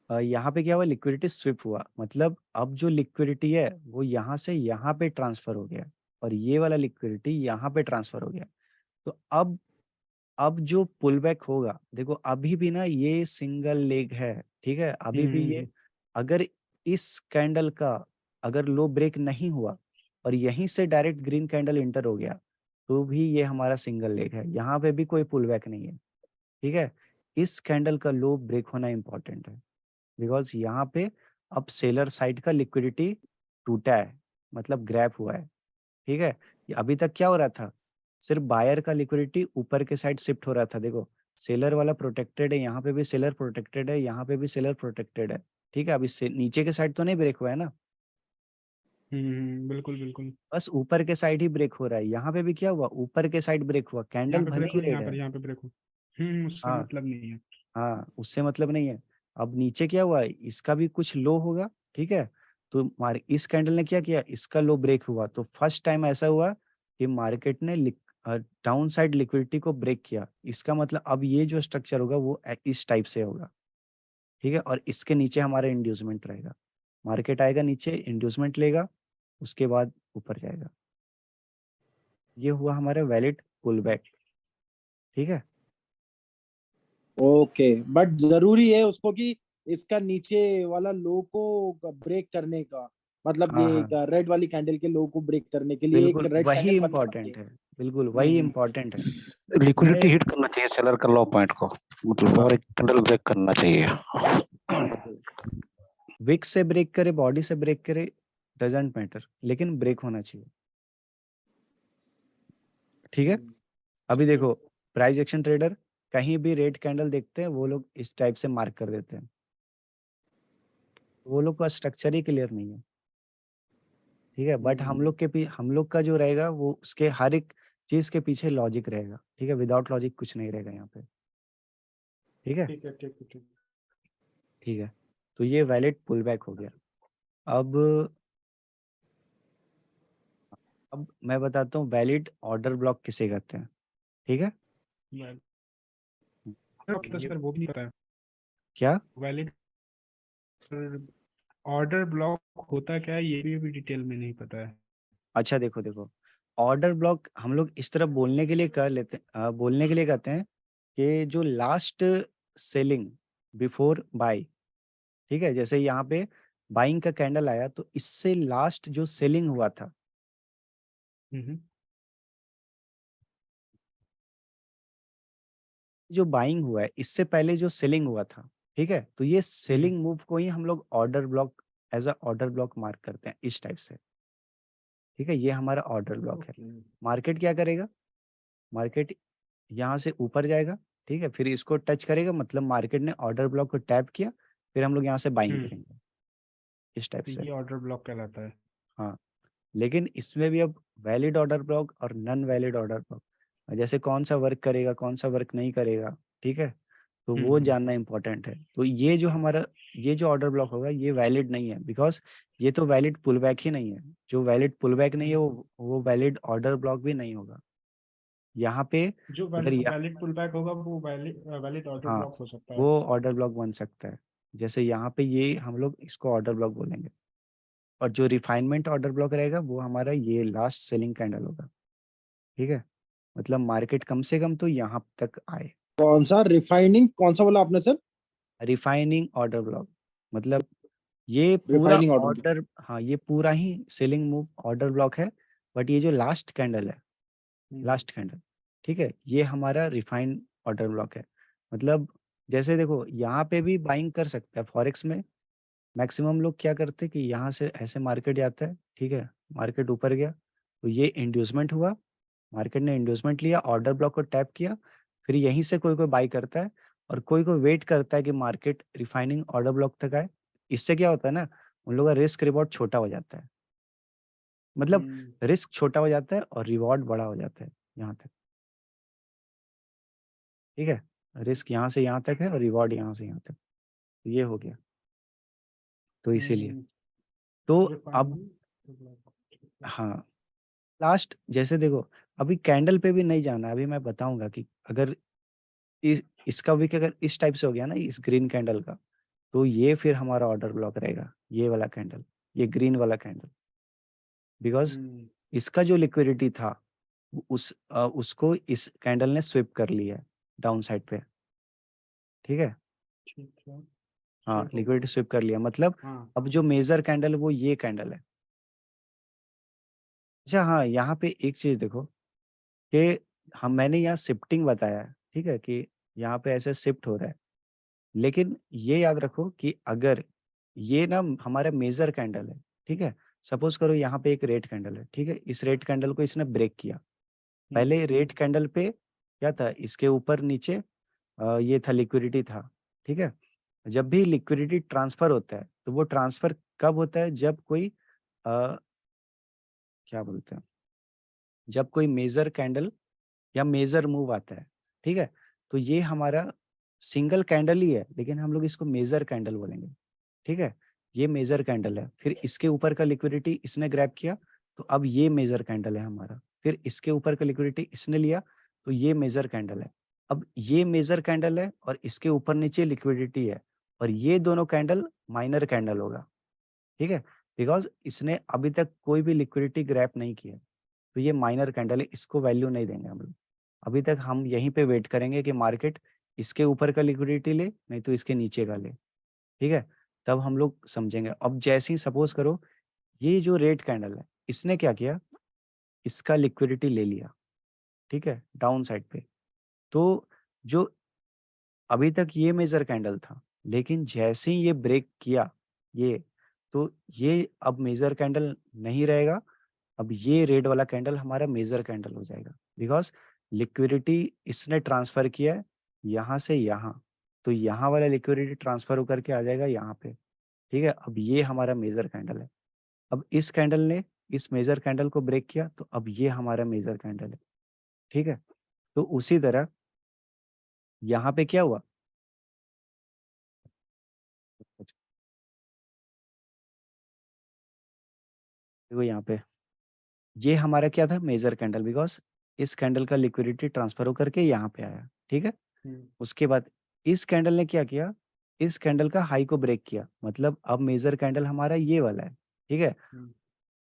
यहाँ पे क्या हुआ, लिक्विडिटी स्विप हुआ, मतलब अब जो लिक्विडिटी है वो यहाँ से यहाँ पे ट्रांसफर हो गया, और ये वाला लिक्विडिटी यहाँ पे ट्रांसफर हो गया। तो अब जो पुल बैक होगा, देखो अभी भी ना ये सिंगल लेग है, ठीक है, अभी भी ये, अगर इस कैंडल का अगर लो ब्रेक नहीं हुआ और यहीं से डायरेक्ट ग्रीन कैंडल इंटर हो गया, तो भी ये हमारा सिंगल लेग है, यहाँ पे भी कोई पुल बैक नहीं है, ठीक है। इस कैंडल का लो ब्रेक होना इंपॉर्टेंट है, बिकॉज यहाँ पे अब सेलर साइड का लिक्विडिटी टूटा है, मतलब ग्रैप हुआ है, ठीक है। ये अभी तक क्या हो रहा था, सिर्फ बायर का लिक्विडिटी ऊपर के साइड शिफ्ट हो रहा था। देखो सेलर वाला प्रोटेक्टेड है, यहाँ पे भी सेलर प्रोटेक्टेड है, यहाँ पे भी सेलर प्रोटेक्टेड है, ठीक है। अभी से नीचे के साइड तो नहीं ब्रेक हुआ है ना, बिल्कुल बिल्कुल। बस ऊपर के साइड ही ब्रेक हो रहा है। यहाँ पे भी क्या हुआ, ऊपर के साइड ब्रेक हुआ, कैंडल यहाँ पे भले ब्रेक ही हो, रेड है। यहाँ पे ब्रेक हो। उससे हाँ मतलब नहीं है। हाँ, उससे मतलब नहीं है। अब नीचे क्या हुआ, इसका भी कुछ लो होगा, ठीक है। तो इस कैंडल ने क्या किया, इसका लो ब्रेक हुआ, तो फर्स्ट टाइम ऐसा हुआ कि मार्केट ने डाउन साइड लिक्विडिटी को ब्रेक किया। इसका मतलब अब ये जो स्ट्रक्चर होगा वो इस टाइप से होगा, ठीक है। और इसके नीचे हमारा इंड्यूसमेंट रहेगा, मार्केट आएगा नीचे, इंड्यूसमेंट लेगा, उसके बाद ऊपर जाएगा। ये हुआ हमारा वैलिड पुल बैक, ठीक है। ओके, बट जरूरी है उसको कि इसका नीचे वाला लो को ब्रेक करने का, मतलब हाँ ये हाँ, रेड वाली कैंडल के लो को ब्रेक करने के लिए एक बिल्कुल रेड वही कैंडल बननी चाहिए। इम्पोर्टेंट है, बिल्कुल वही हम्म। इम्पोर्टेंट है। लिक्विडिटी मैं हिट करना चाहिए सेलर का लो पॉइंट को, मतलब हाँ और एक कैंडल ब्रेक करना चाहिए। बिल्कुल, विक से ब्रेक करे, बॉडी से ब्रेक करे, डजेंट मैटर, लेकिन ब्रेक होना चाहिए, ठीक है। अभी ठीक है। देखो प्राइस एक्शन ट्रेडर कहीं भी रेड कैंडल देखते हैं, वो लोग इस टाइप से मार्क कर देते हैं, वो लोग का स्ट्रक्चर ही क्लियर नहीं है, ठीक है। बट हम लोग का जो रहेगा वो उसके हर एक चीज के पीछे लॉजिक रहेगा, ठीक है। विदाउट लॉजिक कुछ नहीं रहेगा यहाँ पे, ठीक है। ठीक है ठीक है ठीक। ठीक है, तो ये वैलिड पुल बैक हो गया। अब अब मैं बताता हूँ वैलिड ऑर्डर ब्लॉक किसे कहते हैं, ठीक है। Well, तो ये सर वो भी नहीं पता है। क्या, वैलिड ऑर्डर ब्लॉक होता क्या है, ये भी अभी डिटेल में नहीं पता है। अच्छा देखो देखो, ऑर्डर ब्लॉक हम लोग इस तरह बोलने के लिए कर लेते बोलने के लिए कहते हैं कि जो लास्ट सेलिंग बिफोर बाय, ठीक है। जैसे यहाँ पे बाइंग का कैंडल आया, तो इससे लास्ट जो सेलिंग हुआ था, हम्म जो बाइंग हुआ है इससे पहले जो सेलिंग हुआ था, ठीक है। तो ये सेलिंग मूव को ही हम लोग order block, as a order block mark करते हैं इस टाइप से, ठीक है। ये हमारा ऑर्डर ब्लॉक है। ओके। मार्केट क्या करेगा, मार्केट यहाँ से ऊपर जाएगा, ठीक है, फिर इसको टच करेगा, मतलब मार्केट ने ऑर्डर ब्लॉक को टैप किया, फिर हम लोग यहाँ से बाइंग हम्म करेंगे इस टाइप तो से। ये ऑर्डर ब्लॉक कहलाता है। हाँ, लेकिन इसमें भी अब वैलिड ऑर्डर ब्लॉक और नॉन वैलिड ऑर्डर ब्लॉक, जैसे कौन सा वर्क करेगा कौन सा वर्क नहीं करेगा, ठीक है। तो वो हम्म जानना इंपॉर्टेंट है। तो ये जो हमारा ये जो ऑर्डर ब्लॉक होगा ये वैलिड नहीं है, बिकॉज ये तो वैलिड पुल बैक ही नहीं है। जो वैलिड पुल बैक नहीं है वो वैलिड ऑर्डर ब्लॉक भी नहीं होगा यहाँ पे। जो अगर वैलिड पुल बैक होगा वो वैलिड ऑर्डर हाँ, ब्लॉक हो सकता है। वो ऑर्डर ब्लॉक बन सकता है। जैसे यहाँ पे ये हम लोग इसको ऑर्डर ब्लॉक बोलेंगे, और जो रिफाइनमेंट ऑर्डर ब्लॉक रहेगा वो हमारा ये लास्ट सेलिंग कैंडल होगा, ठीक है। मतलब मार्केट कम से कम तो यहाँ तक आए। कौन सा रिफाइनिंग, कौन सा बोला आपने सर? रिफाइनिंग ऑर्डर ब्लॉक मतलब ये पूरा रिफाइनिंग ऑर्डर। ऑर्डर, हाँ ये पूरा ही सेलिंग मूव ऑर्डर ब्लॉक है। बट ये जो लास्ट कैंडल है, हम्म लास्ट कैंडल, ठीक है, ये हमारा रिफाइंड ऑर्डर ब्लॉक है। मतलब जैसे देखो यहाँ पे भी बाइंग कर सकता है फॉरेक्स में। मैक्सिमम लोग क्या करते हैं कि यहाँ से ऐसे मार्केट जाता है, ठीक है, मार्केट ऊपर गया तो ये इंड्यूसमेंट हुआ, मार्केट ने इंड्यूसमेंट लिया, ऑर्डर ब्लॉक को टैप किया, फिर यहीं से कोई कोई बाई करता है, और कोई कोई वेट करता है कि मार्केट रिफाइनिंग ऑर्डर ब्लॉक तक आए। इससे क्या होता है ना, उन लोगों का रिस्क रिवॉर्ड छोटा हो जाता है, मतलब हम्म रिस्क छोटा हो जाता है और रिवॉर्ड बड़ा हो जाता है यहाँ तक, ठीक है। रिस्क यहाँ से यहाँ तक है और रिवॉर्ड यहाँ से यहाँ तक, तो ये हो गया, तो इसीलिए। तो अब रिफाइनिंग। हाँ, लास्ट जैसे देखो, अभी कैंडल पे भी नहीं जाना है, अभी मैं बताऊंगा कि अगर इसका वीक अगर इस टाइप से हो गया ना, इस ग्रीन कैंडल का, तो ये फिर हमारा ऑर्डर ब्लॉक रहेगा, ये वाला कैंडल, ये ग्रीन वाला कैंडल, बिकॉज हम्म इसका जो लिक्विडिटी था उसको इस कैंडल ने स्विप कर लिया है डाउन साइड पे, ठीक है। ठीक है। हाँ, स्लिप हो गया। लिक्विडिटी स्विप कर लिया, मतलब हाँ। अब जो मेजर कैंडल है वो ये कैंडल है। अच्छा हाँ, यहाँ पे एक चीज देखो कि मैंने यहाँ शिफ्टिंग बताया है, ठीक है, कि यहाँ पे ऐसे शिफ्ट हो रहा है, लेकिन ये याद रखो कि अगर ये ना हमारा मेजर कैंडल है, ठीक है, सपोज करो यहाँ पे एक रेड कैंडल है, ठीक है, इस रेड कैंडल को इसने ब्रेक किया। पहले रेड कैंडल पे क्या था, इसके ऊपर नीचे ये था, लिक्विडिटी था, ठीक है। जब भी लिक्विडिटी ट्रांसफर होता है तो वो ट्रांसफर कब होता है, जब कोई क्या बोलते हैं, जब कोई मेजर कैंडल या मेजर मूव आता है, ठीक है। तो ये हमारा सिंगल कैंडल ही है, लेकिन हम लोग इसको मेजर कैंडल बोलेंगे, ठीक है। ये मेजर कैंडल है, फिर इसके ऊपर का लिक्विडिटी इसने ग्रैब किया, तो अब ये मेजर कैंडल है हमारा। फिर इसके ऊपर का लिक्विडिटी इसने लिया, तो ये मेजर कैंडल है। अब ये मेजर कैंडल है और इसके ऊपर नीचे लिक्विडिटी है, और ये दोनों कैंडल माइनर कैंडल होगा, ठीक है, बिकॉज इसने अभी तक कोई भी लिक्विडिटी ग्रैब नहीं किया, तो ये माइनर कैंडल है, इसको वैल्यू नहीं देंगे हम लोग। अभी तक हम यहीं पे वेट करेंगे कि मार्केट इसके ऊपर का लिक्विडिटी ले, नहीं तो इसके नीचे का ले, ठीक है, तब हम लोग समझेंगे। अब जैसे ही सपोज करो ये जो रेड कैंडल है, इसने क्या किया, इसका लिक्विडिटी ले लिया, ठीक है, डाउन साइड पे। तो जो अभी तक ये मेजर कैंडल था, लेकिन जैसे ही ये ब्रेक किया ये, तो ये अब मेजर कैंडल नहीं रहेगा। अब ये रेड वाला कैंडल हमारा मेजर कैंडल हो जाएगा, बिकॉज लिक्विडिटी इसने ट्रांसफर किया है यहाँ से यहाँ, तो यहाँ वाला लिक्विडिटी ट्रांसफर होकर के आ जाएगा यहाँ पे, ठीक है। अब ये हमारा मेजर कैंडल है। अब इस कैंडल ने इस मेजर कैंडल को ब्रेक किया, तो अब ये हमारा मेजर कैंडल है, ठीक है। तो उसी तरह यहाँ पे क्या हुआ, देखो यहाँ पे ये हमारा क्या था, मेजर कैंडल, बिकॉज इस कैंडल का लिक्विडिटी ट्रांसफर होकर के यहाँ पे आया, ठीक है। उसके बाद इस कैंडल ने क्या किया, इस कैंडल का हाई को ब्रेक किया, मतलब अब मेजर कैंडल हमारा ये वाला है, ठीक है।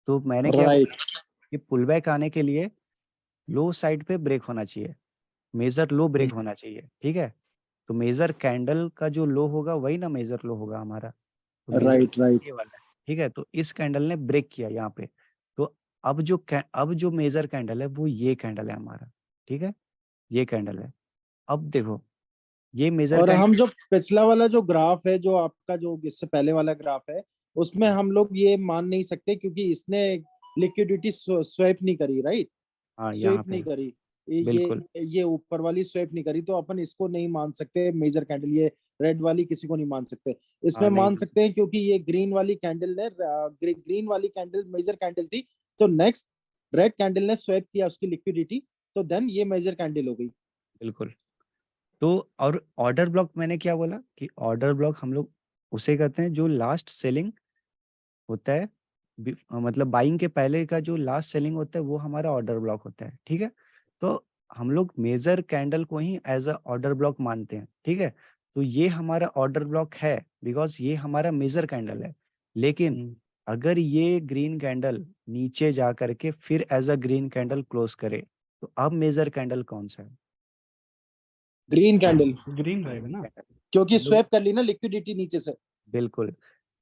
तो मैंने क्या राइट, बोला कि पुल बैक आने के लिए लो साइड पे ब्रेक होना चाहिए, मेजर लो ब्रेक होना चाहिए, ठीक है। तो मेजर कैंडल का जो लो होगा वही ना मेजर लो होगा हमारा, तो मेजर राइट, राइट। ये वाला है, ठीक है। तो इस कैंडल ने ब्रेक किया यहाँ पे, तो अब जो मेजर कैंडल है वो ये कैंडल है हमारा, ठीक है, ये कैंडल है। अब देखो ये मेजर और कैंडल, हम जो पिछला वाला जो ग्राफ है, जो आपका जो इससे पहले वाला ग्राफ है, उसमें हम लोग ये मान नहीं सकते क्योंकि इसने लिक्विडिटी स्वैप नहीं करी, राइट? हाँ यहाँ स्वेप पे नहीं करी, बिल्कुल ये ऊपर वाली स्वेप नहीं करी, तो अपन इसको नहीं मान सकते मेजर कैंडल। ये रेड वाली किसी को नहीं मान सकते, इसमें हाँ नहीं मान सकते हैं क्योंकि ये ग्रीन वाली कैंडल ने ग्रीन वाली कैंडल मेजर कैंडल थी, तो नेक्स्ट रेड कैंडल ने स्वेप किया उसकी लिक्विडिटी, तो देन ये मेजर कैंडल हो गई। बिल्कुल। तो और ऑर्डर ब्लॉक मैंने क्या बोला कि ऑर्डर ब्लॉक हम लोग उसे कहते हैं जो लास्ट सेलिंग होता है, मतलब बाइंग के पहले का जो लास्ट सेलिंग होता है वो हमारा ऑर्डर ब्लॉक होता है, ठीक है। तो हम लोग मेजर कैंडल को ही एज अ ऑर्डर ब्लॉक मानते हैं, ठीक है। तो ये हमारा ऑर्डर ब्लॉक है बिकॉज ये हमारा मेजर कैंडल है, लेकिन अगर ये ग्रीन कैंडल नीचे जा करके फिर as a green candle close करे, तो अब मेजर कैंडल कौन सा है, ग्रीन कैंडल, ग्रीन रहेगा ना। क्योंकि हम लोग स्वेप कर ली ना लिक्विडिटी नीचे से। बिल्कुल।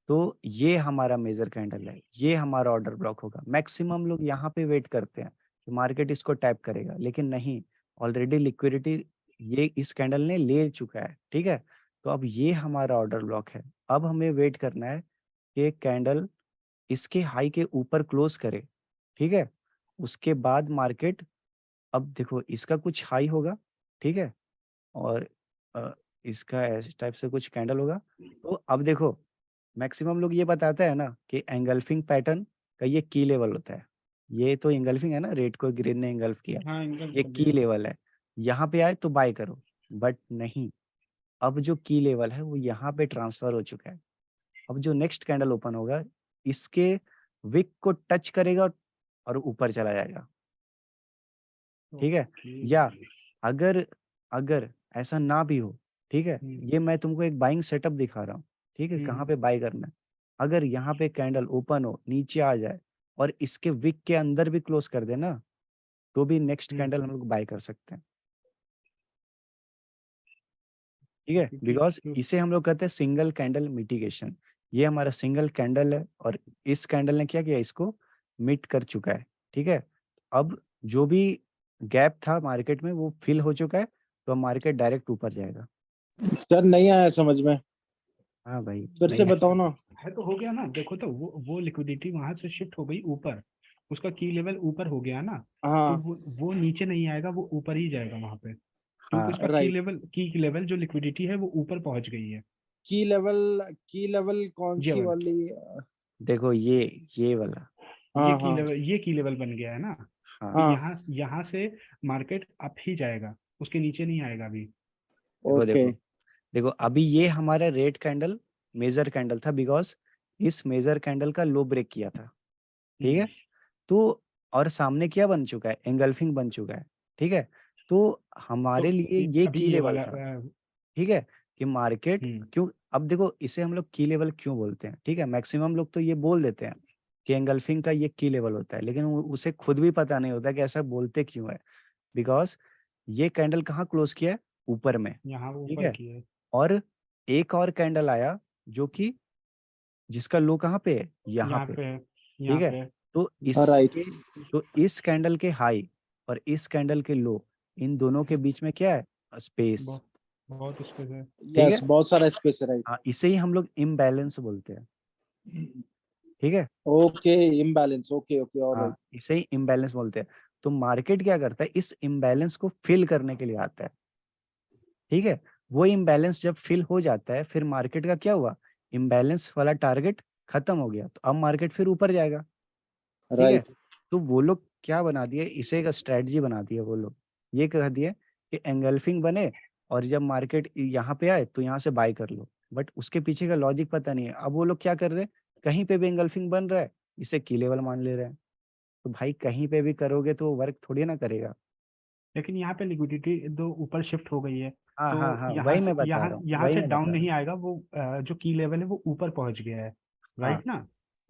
तो ये हमारा मेजर कैंडल है, ये हमारा ऑर्डर ब्लॉक होगा। मैक्सिमम लोग यहाँ पे वेट करते हैं कि मार्केट इसको टैप करेगा, लेकिन नहीं, ऑलरेडी लिक्विडिटी ये इस कैंडल ने ले चुका है, ठीक है। तो अब ये हमारा ऑर्डर ब्लॉक है। अब हमें वेट करना है कि कैंडल इसके हाई के ऊपर क्लोज करे, ठीक है। उसके बाद मार्केट, अब देखो इसका कुछ हाई होगा, ठीक है, और इसका इस टाइप से कुछ कैंडल होगा। तो अब देखो मैक्सिमम लोग ये बताते हैं ना कि एंगल्फिंग पैटर्न का ये की लेवल होता है। ये तो एंगल्फिंग है ना, रेड को ग्रीन ने एंगल्फ किया, हाँ, इनका ये कर की लिया। लेवल है। यहाँ पे आए तो बाय करो, बट नहीं, अब जो की लेवल है वो यहाँ पे ट्रांसफर हो चुका है। अब जो नेक्स्ट कैंडल ओपन होगा इसके विक को टच करेगा और ऊपर चला जाएगा, ठीक है। या अगर अगर ऐसा ना भी हो, ठीक है, ये मैं तुमको एक बाइंग सेटअप दिखा रहा हूँ, ठीक है, कहाँ पे बाय करना है। अगर यहाँ पे कैंडल ओपन हो, नीचे आ जाए और इसके विक के अंदर भी क्लोज कर दे ना, तो भी नेक्स्ट कैंडल हम लोग बाय कर सकते हैं, ठीक है, बिकॉज इसे हम लोग कहते हैं सिंगल कैंडल मिटिगेशन। ये हमारा सिंगल कैंडल है और इस कैंडल ने क्या किया, इसको मिट कर चुका है, ठीक है। अब जो भी गैप था मार्केट में वो फिल हो चुका है, तो अब मार्केट डायरेक्ट ऊपर जाएगा। सर नहीं आया समझ में। हाँ भाई फिर से नहीं, बताओ ना। है तो हो गया ना, देखो तो वो लिक्विडिटी वहां से शिफ्ट हो गई ऊपर, उसका की लेवल ऊपर हो गया ना, तो हाँ वो नीचे नहीं आएगा, वो ऊपर ही जाएगा वहां पे, क्योंकि हाँ उसका राइट। की लेवल जो लिक्विडिटी है वो ऊपर पहुंच गई है। की लेवल कौन ये सी वाला, वाली? देखो ये वाला। हाँ हाँ ये की लेवल बन गया है ना, तो हाँ हाँ। यहाँ यहाँ से मार्केट अप ही जाएगा, उसके नीचे नहीं आएगा अभी। देखो ओके। देखो देखो अभी ये हमारा रेड कैंडल मेजर कैंडल था, बिकॉज इस मेजर कैंडल का लो ब्रेक किया था, ठीक है। तो और सामने क्या बन चुका है, एंगल्फिंग बन चुका है, ठीक है। तो तो हमारे लिए ये अभी की ये लेवल वाला था, ठीक है, कि मार्केट हम्म क्यों, अब देखो इसे हम लोग की लेवल क्यों बोलते हैं, ठीक है। मैक्सिमम लोग तो ये बोल देते हैं कि एंगल्फिंग का ये की लेवल होता है, लेकिन उसे खुद भी पता नहीं होता कि ऐसा बोलते क्यों है, बिकॉज ये कैंडल कहाँ क्लोज किया है, ऊपर में, यहाँ ठीक ऊपर है। की है। और एक और कैंडल आया जो कि जिसका लो कहाँ पे है, यहाँ यहाँ पे, पे है, ठीक यहाँ है। पे है। तो राइट। इसके तो इस कैंडल के हाई और इस कैंडल के लो, इन दोनों के बीच में क्या है, स्पेस, बहुत बहुत स्पेस है। ठीक है। यस, बहुत सारा स्पेस है, राइट। हाँ, इसे ही हम लोग इम्बैलेंस बोलते हैं, ठीक है। ओके, इम्बैलेंस, ओके ओके, हाँ, ऑलराइट। इसे ही इम्बैलेंस बोलते हैं। तो मार्केट क्या करता है, इस इम्बैलेंस को फिल करने के लिए आता है, ठीक है। वो इम्बैलेंस जब फिल हो जाता है, फिर मार्केट का क्या हुआ, इम्बैलेंस वाला टारगेट खत्म हो गया, तो अब मार्केट फिर ऊपर जाएगा, ठीक है। राइट। तो वो लोग क्या बना दिए, इसे एक स्ट्रेटजी बना दी है वो लोग, ये कह दिए कि एंगल्फिंग बने और जब मार्केट यहाँ पे आए तो यहाँ से बाय कर लो, बट उसके पीछे का लॉजिक पता नहीं है। अब वो लोग क्या कर रहे हैं, कहीं पे भी एंगल्फिंग बन रहा है, इसे की लेवल मान ले रहे हैं। तो भाई कहीं पे भी करोगे तो वर्क थोड़ी ना करेगा। लेकिन यहाँ पे लिक्विडिटी तो ऊपर शिफ्ट हो गई है, हाँ तो हाँ हाँ, यहाँ वही से मैं बता रहा हूँ, यहाँ वही से मैं डाउन बता रहा नहीं हूँ। आएगा, वो जो की लेवल है वो ऊपर पहुंच गया है, हाँ, राइट ना।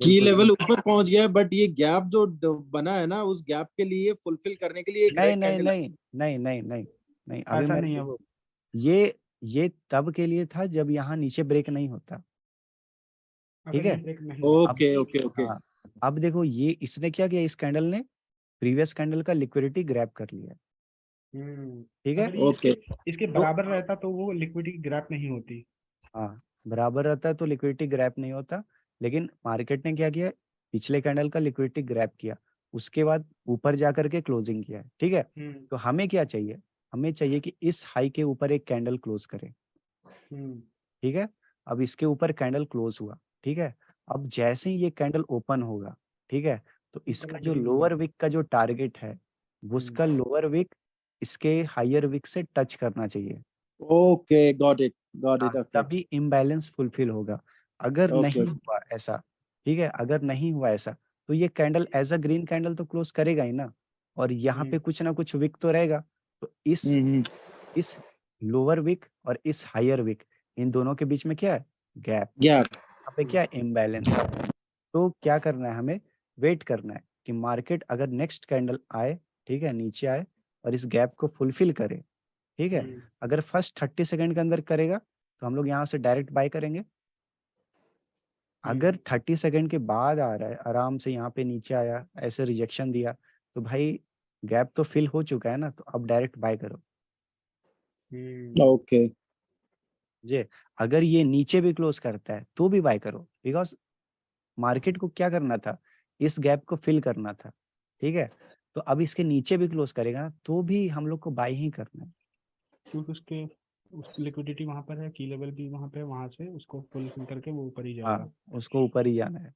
की बिल्कुल लेवल बिल्कुल। ऊपर पहुंच गया है, बट ये गैप जो बना है ना, उस गैप के लिए फुलफिल करने के लिए एक नहीं रेड नहीं कैंडल नहीं नहीं नहीं नहीं नहीं, अभी ऐसा मैं नहीं है वो। देखो, ये तब के लिए था जब यहाँ नीचे ब्रेक नहीं होता, ठीक अगर है। ये ब्रेक नहीं तो होता। अब, ओके ओके ओके। हाँ, अब देखो ये इसने क्या किया, इस कैंडल ने प्रीवियस कैंडल का लिक्विडिटी ग्रैब कर लिया, ठीक है। अगर ये ओके। इसके तो बराबर रहता तो वो लिक्विडिटी ग्रैप नहीं होती। हाँ, बराबर रहता है तो लिक्विडिटी ग्रैब नहीं होता, लेकिन मार्केट ने क्या किया, पिछले कैंडल का लिक्विडिटी ग्रैब किया, उसके बाद ऊपर जा करके क्लोजिंग किया है, ठीक है। हम्म तो हमें क्या चाहिए, हमें चाहिए कि इस हाई के ऊपर एक कैंडल क्लोज करे, हम्म ठीक है। अब इसके ऊपर कैंडल क्लोज हुआ, ठीक है। अब जैसे ही ये कैंडल ओपन होगा, ठीक है, तो ऊपर इसका जो ओपनिंग होगा। लोअर विक का जो टारगेट है, हम्म उसका लोअर विक इसके हायर विक से टच करना चाहिए। ओके, गॉट इट, गॉट हाँ, इट, ओके तभी इम्बैलेंस फुलफिल होगा। अगर ओके नहीं हुआ ऐसा, ठीक है, अगर नहीं हुआ ऐसा, तो ये candle as a green candle तो क्लोज करेगा ही ना, और यहाँ पे हम्म कुछ ना कुछ विक तो रहेगा। तो हम्म। इस लोअर विक और इस हायर विक, इन दोनों के बीच में क्या है, गैप, गैप। यहाँ पे क्या है, इम्बैलेंस। तो क्या करना है हमें, वेट करना है कि मार्केट अगर नेक्स्ट कैंडल आए, ठीक है, नीचे आए और इस गैप को फुलफिल करे, ठीक है। हम्म अगर फर्स्ट 30 सेकंड के अंदर करेगा तो हम लोग यहाँ से डायरेक्ट बाय करेंगे। हम्म अगर 30 सेकंड के बाद आ रहा है, आराम से यहाँ पे नीचे आया, ऐसे रिजेक्शन दिया, तो भाई गैप तो फिल हो चुका है ना, तो अब डायरेक्ट बाय करो। ओके। ये अगर ये नीचे भी क्लोज करता है तो भी बाय करो, बिकॉज मार्केट को क्या करना था, इस गैप को फिल करना था, ठीक है। तो अब इसके नीचे भी क्लोज करेगा ना, तो भी हम लोग को बाय ही करना है। क्योंकि उसकी लिक्विडिटी वहां पर है, की लेवल भी वहां पे है, वहां से उसको फुल करके वो ऊपर ही जाएगा। हाँ, उसको ऊपर ही जाना है,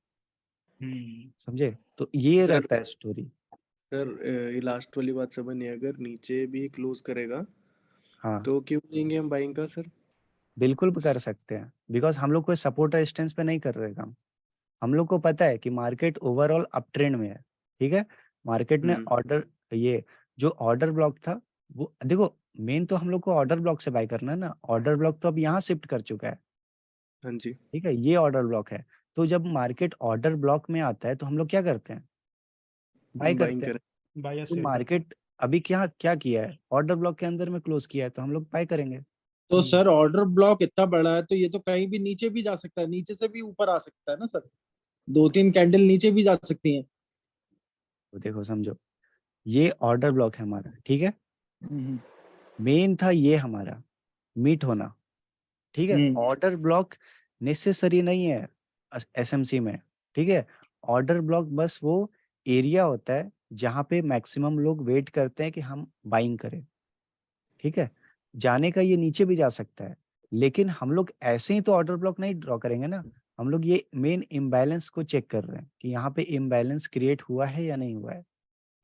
हम्म समझे। तो ये सर रहता है स्टोरी। सर ये लास्ट वाली बात समझ नहीं, अगर नीचे भी क्लोज करेगा हाँ, तो क्यों लेंगे हम बाइंग का सर? बिल्कुल कर सकते हैं, बिकॉज हम लोग कोई सपोर्ट रेजिस्टेंस पे नहीं कर रहे काम। हम लोग को पता है कि मार्केट ओवरऑल अप ट्रेंड में है, ठीक है। मार्केट ने हम्म। ऑर्डर, ये जो ऑर्डर ब्लॉक था, वो देखो, मेन तो हम लोग को ऑर्डर ब्लॉक से बाय करना है ना, ऑर्डर ब्लॉक तो अब यहाँ शिफ्ट कर चुका है, हाँ जी। ठीक है, ये ऑर्डर ब्लॉक है। तो जब मार्केट ऑर्डर ब्लॉक में आता है तो हम लोग क्या करते हैं, बाय बाइंग करते हैं। करें। बाय या तो सेल। मार्केट अभी क्या क्या किया है, ऑर्डर ब्लॉक के अंदर में क्लोज किया है, तो हम लोग बाय करेंगे। तो सर ऑर्डर ब्लॉक इतना बड़ा है, तो ये तो कहीं भी नीचे भी जा सकता है, नीचे से भी ऊपर आ सकता है ना सर? दो तीन कैंडल नीचे भी जा सकती हैं। तो देखो समझो, ये ऑर्डर ब्लॉक है हमारा, ठीक है। हम्म मेन था ये हमारा मीट होना, ठीक है। हम्म ऑर्डर ब्लॉक नेसेसरी नहीं है एसएमसी में, ठीक है। ऑर्डर ब्लॉक बस वो एरिया होता है जहाँ पे मैक्सिमम लोग वेट करते हैं कि हम बाइंग करें, ठीक है। जाने का ये नीचे भी जा सकता है, लेकिन हम लोग ऐसे ही तो ऑर्डर ब्लॉक नहीं ड्रॉ करेंगे ना। हम लोग ये मेन इम्बैलेंस को चेक कर रहे हैं कि यहाँ पे इम्बैलेंस क्रिएट हुआ है या नहीं हुआ है।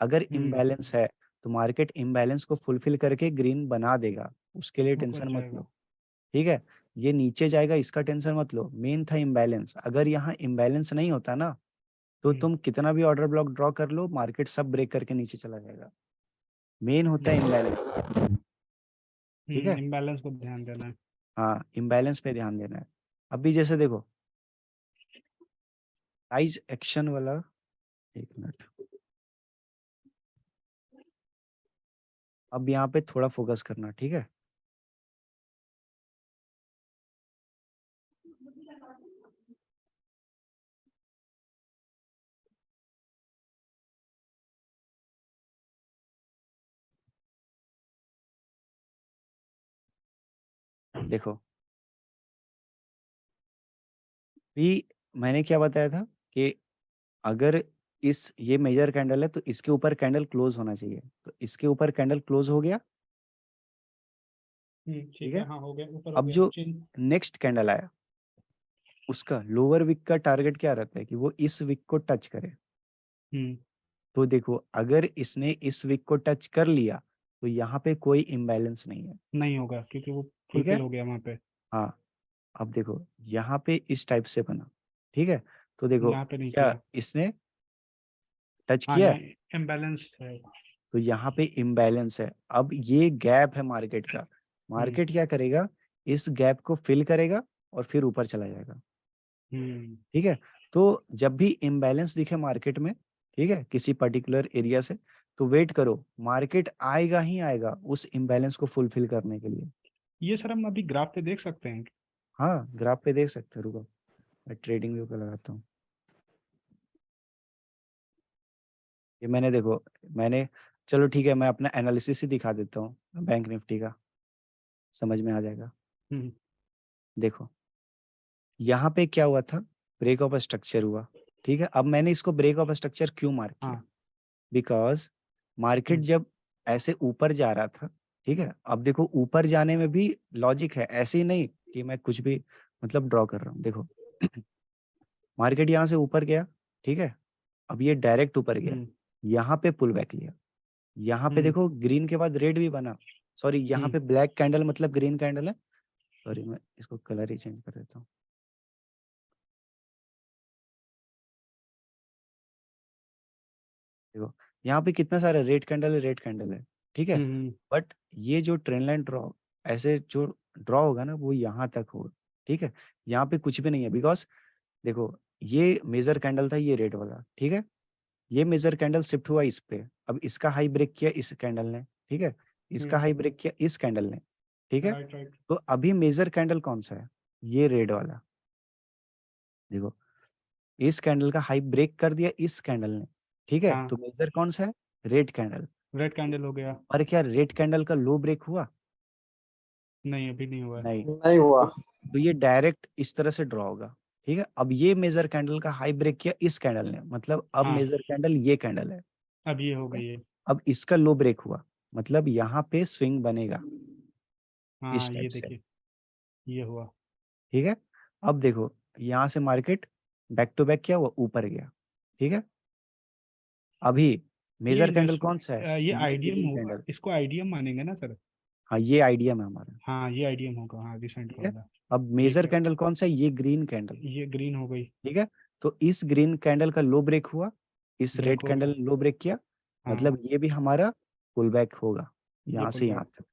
अगर इम्बैलेंस है तो मार्केट इम्बैलेंस को फुलफिल करके ग्रीन बना देगा, उसके लिए ऊपर टेंशन मत जाएगा। लो, ठीक है। ये नीचे जाएगा इसका टेंशन मत लो, मेन था इम्बैलेंस। अगर यहाँ इम्बैलेंस नहीं होता ना तो तुम कितना भी ऑर्डर ब्लॉक ड्रॉ कर लो, मार्केट सब ब्रेक करके नीचे चला जाएगा। मेन होता है इम्बैलेंस, ठीक है। इम्बैलेंस को ध्यान देना है। हाँ, इम्बैलेंस पे ध्यान देना है। अभी जैसे देखो प्राइस एक्शन वाला, एक मिनट, अब यहाँ पे थोड़ा फोकस करना, ठीक है। देखो भी मैंने क्या बताया था कि अगर इस ये मेजर कैंडल है तो इसके ऊपर कैंडल क्लोज होना चाहिए, तो इसके ऊपर कैंडल क्लोज हो गया, ठीक ठीक है, है। हाँ हो गया, ऊपर हो अब गया जो चिन्ह। नेक्स्ट कैंडल आया उसका लोअर विक का टारगेट क्या रहता है कि वो इस विक को टच करे। हम्म तो देखो अगर इसने इस विक को टच कर लिया तो यहाँ पे कोई इम्बैलेंस नहीं है, नहीं होगा क्योंकि वो ठीक है। फुलफिल हो गया वहाँ पे। हाँ, अब देखो यहाँ पे इस टाइप से बना, ठीक है। तो देखो यहाँ पे नहीं क्या किया। इसने टच हाँ किया यहाँ है? इम्बैलेंस है। तो यहाँ पे इम्बैलेंस है। अब ये गैप है मार्केट का, मार्केट क्या करेगा, इस गैप को फिल करेगा और फिर ऊपर चला जाएगा, हम्म ठीक है। तो जब भी इम्बैलेंस दिखे मार्केट में, ठीक है, किसी पर्टिकुलर एरिया से, तो वेट करो, मार्केट आएगा ही आएगा उस इम्बैलेंस को फुलफिल करने के लिए। ये सर हम अभी ग्राफ पे देख सकते हैं। हाँ, ग्राफ पे देख सकते हो, रुको मैं ट्रेडिंग व्यू पे लगाता हूँ। ये मैंने देखो, मैंने, चलो ठीक है मैं अपना एनालिसिस ही दिखा देता हूँ बैंक निफ्टी का, समझ में आ जाएगा। हम्म देखो यहाँ पे क्या हुआ था, ब्रेक ऑफ स्ट्रक्चर हुआ, ठीक है। अब मैंने इसको ब्रेक ऑफ स्ट्रक्चर क्यों मार्क किया, हाँ बिकॉज मार्केट जब ऐसे ऊपर जा रहा था, ठीक है। अब देखो ऊपर जाने में भी लॉजिक है, ऐसे ही नहीं कि मैं कुछ भी मतलब ड्रॉ कर रहा हूँ। देखो मार्केट यहाँ से ऊपर गया, ठीक है। अब ये डायरेक्ट ऊपर गया, हम्म यहाँ पे पुल बैक लिया, यहाँ पे हम्म देखो ग्रीन के बाद रेड भी बना, सॉरी यहाँ पे ब्लैक कैंडल मतलब ग्रीन कैंडल है, सॉरी मैं इसको कलर ही चेंज कर देता हूँ। देखो यहाँ पे कितना सारा रेड कैंडल है, रेड कैंडल है, ठीक है। हम्म बट ये जो ट्रेंड लाइन ड्रॉ ऐसे जो ड्रॉ होगा ना वो यहाँ तक होगा, ठीक है। यहाँ पे कुछ भी नहीं है, बिकॉज देखो ये मेजर कैंडल था ये रेड वाला, ठीक है। ये मेजर कैंडल शिफ्ट हुआ इस पे, अब इसका हाई ब्रेक किया इस कैंडल ने, ठीक है। इसका हाई ब्रेक किया इस कैंडल ने, ठीक है। Right right. तो अभी मेजर कैंडल कौन सा है, ये रेड वाला। देखो इस कैंडल का हाई ब्रेक कर दिया इस कैंडल ने, ठीक है। हाँ तो मेजर कौन सा है, रेड कैंडल। रेड कैंडल हो गया। और क्या रेड कैंडल का लो ब्रेक हुआ, नहीं अभी नहीं हुआ है। नहीं। नहीं हुआ। तो ये डायरेक्ट इस तरह से ड्रॉ होगा, ठीक है। अब ये मेजर कैंडल का हाई ब्रेक किया इस कैंडल ने, मतलब अब हाँ मेजर कैंडल ये कैंडल है, अब ये हो ठीक है? गई है। अब इसका लो ब्रेक हुआ, मतलब यहाँ पे स्विंग बनेगा हाँ इस टाइप ये से, देखिए ये हुआ। ठीक है। अब देखो यहाँ से मार्केट बैक टू बैक क्या हुआ, ऊपर गया, ठीक है। अभी ये मेजर कैंडल कौन सा है, ये ये आईडीएम ग्रीन होगा, कैंडल, इसको आईडीएम मानेंगे ना सर। हाँ ये आइडिया में हमारा, हाँ ये आईडीएम होगा, हाँ रिसेंट ठीक का है। वाला। अब ठीक मेजर है कैंडल कौन सा है, ये ग्रीन कैंडल, ये ग्रीन हो गई। ठीक है। तो इस ग्रीन कैंडल का लो ब्रेक हुआ, इस रेड बिल्कुल। कैंडल लो ब्रेक किया, हाँ मतलब ये भी हमारा पुल बैक होगा ये यहाँ पुल से यहाँ बैक। तक,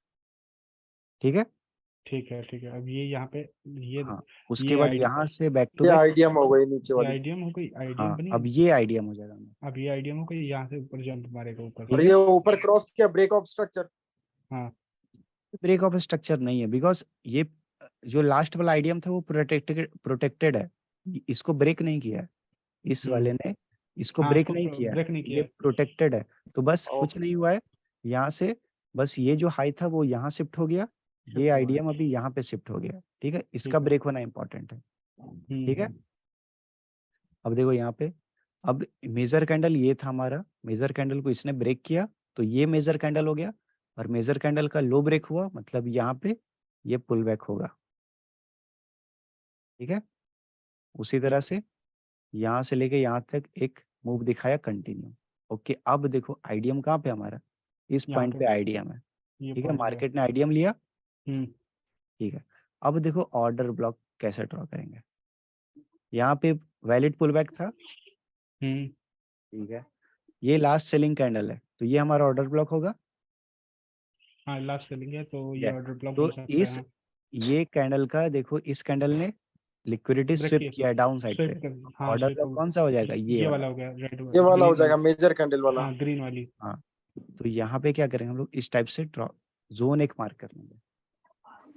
ठीक है। ठीक है अब ये यहाँ पे हाँ, उसके ये बाद आईडी यहाँ से बैक टू ये बैक, आईडीएम हो गई नीचे ये वाली। आईडीएम हो गई, आईडीएम हाँ बनी अब है। ये आइडिया हो जाएगा हमें, अब ये आईडीएम हो गई, यहाँ से ऊपर जंप मारेगा ऊपर। ठीक और है। ये ऊपर क्रॉस किया ब्रेक ऑफ स्ट्रक्चर। हाँ ब्रेक ऑफ स्ट्रक्चर नहीं है, बिकॉज ये जो लास्ट वाला आइडियम था वो प्रोटेक्टेड है, इसको ब्रेक नहीं किया है इस वाले ने, इसको हाँ ब्रेक इसको नहीं किया है, ब्रेक नहीं ये किया। प्रोटेक्टेड है। तो बस कुछ ओके। नहीं हुआ है यहाँ से, बस ये जो हाई था वो यहाँ शिफ्ट हो गया, ये शिफ्ट हुआ है। आइडियम अभी यहाँ पे शिफ्ट हो गया, ठीक है। इसका ठीक है ब्रेक होना इंपॉर्टेंट है। ठीक है। अब देखो यहाँ पे, अब मेजर कैंडल ये था हमारा, मेजर कैंडल को इसने ब्रेक किया तो ये मेजर कैंडल हो गया, और मेजर कैंडल का लो ब्रेक हुआ मतलब यहाँ पे ये पुल बैक होगा। ठीक है। उसी तरह से यहाँ से लेके यहाँ तक एक मूव दिखाया कंटिन्यू। ओके, अब देखो आईडीएम कहाँ पे हमारा, इस यहाँ पॉइंट पे पे आईडीएम है। ये ठीक है, पॉइंट पे। मार्केट ने आईडीएम लिया। हम्म ठीक है, अब देखो ऑर्डर ब्लॉक कैसे ड्रॉ करेंगे। यहाँ पे वैलिड पुल बैक था। हम्म ठीक है, ये लास्ट सेलिंग कैंडल है तो ये हमारा ऑर्डर ब्लॉक होगा। हाँ लास्ट सेलिंग है तो ठीक ये है, ऑर्डर ब्लॉक तो बोल सकते इस हैं। ये कैंडल का देखो, इस कैंडल ने लिक्विडिटी ब्रेक स्विप किए, किया है डाउन साइड पे, स्विप कर, हाँ ऑर्डर स्विप ब्लॉक कौन सा हो जाएगा, ये ये वाला। वाला हो गया, रेड ये वाला हो ग्रीन जाएगा मेजर कैंडल वाला। हाँ ग्रीन वाली। हाँ, तो यहाँ पे क्या करेंगे हम लोग, इस टाइप से ड्रॉ जोन एक मार्क कर लेंगे।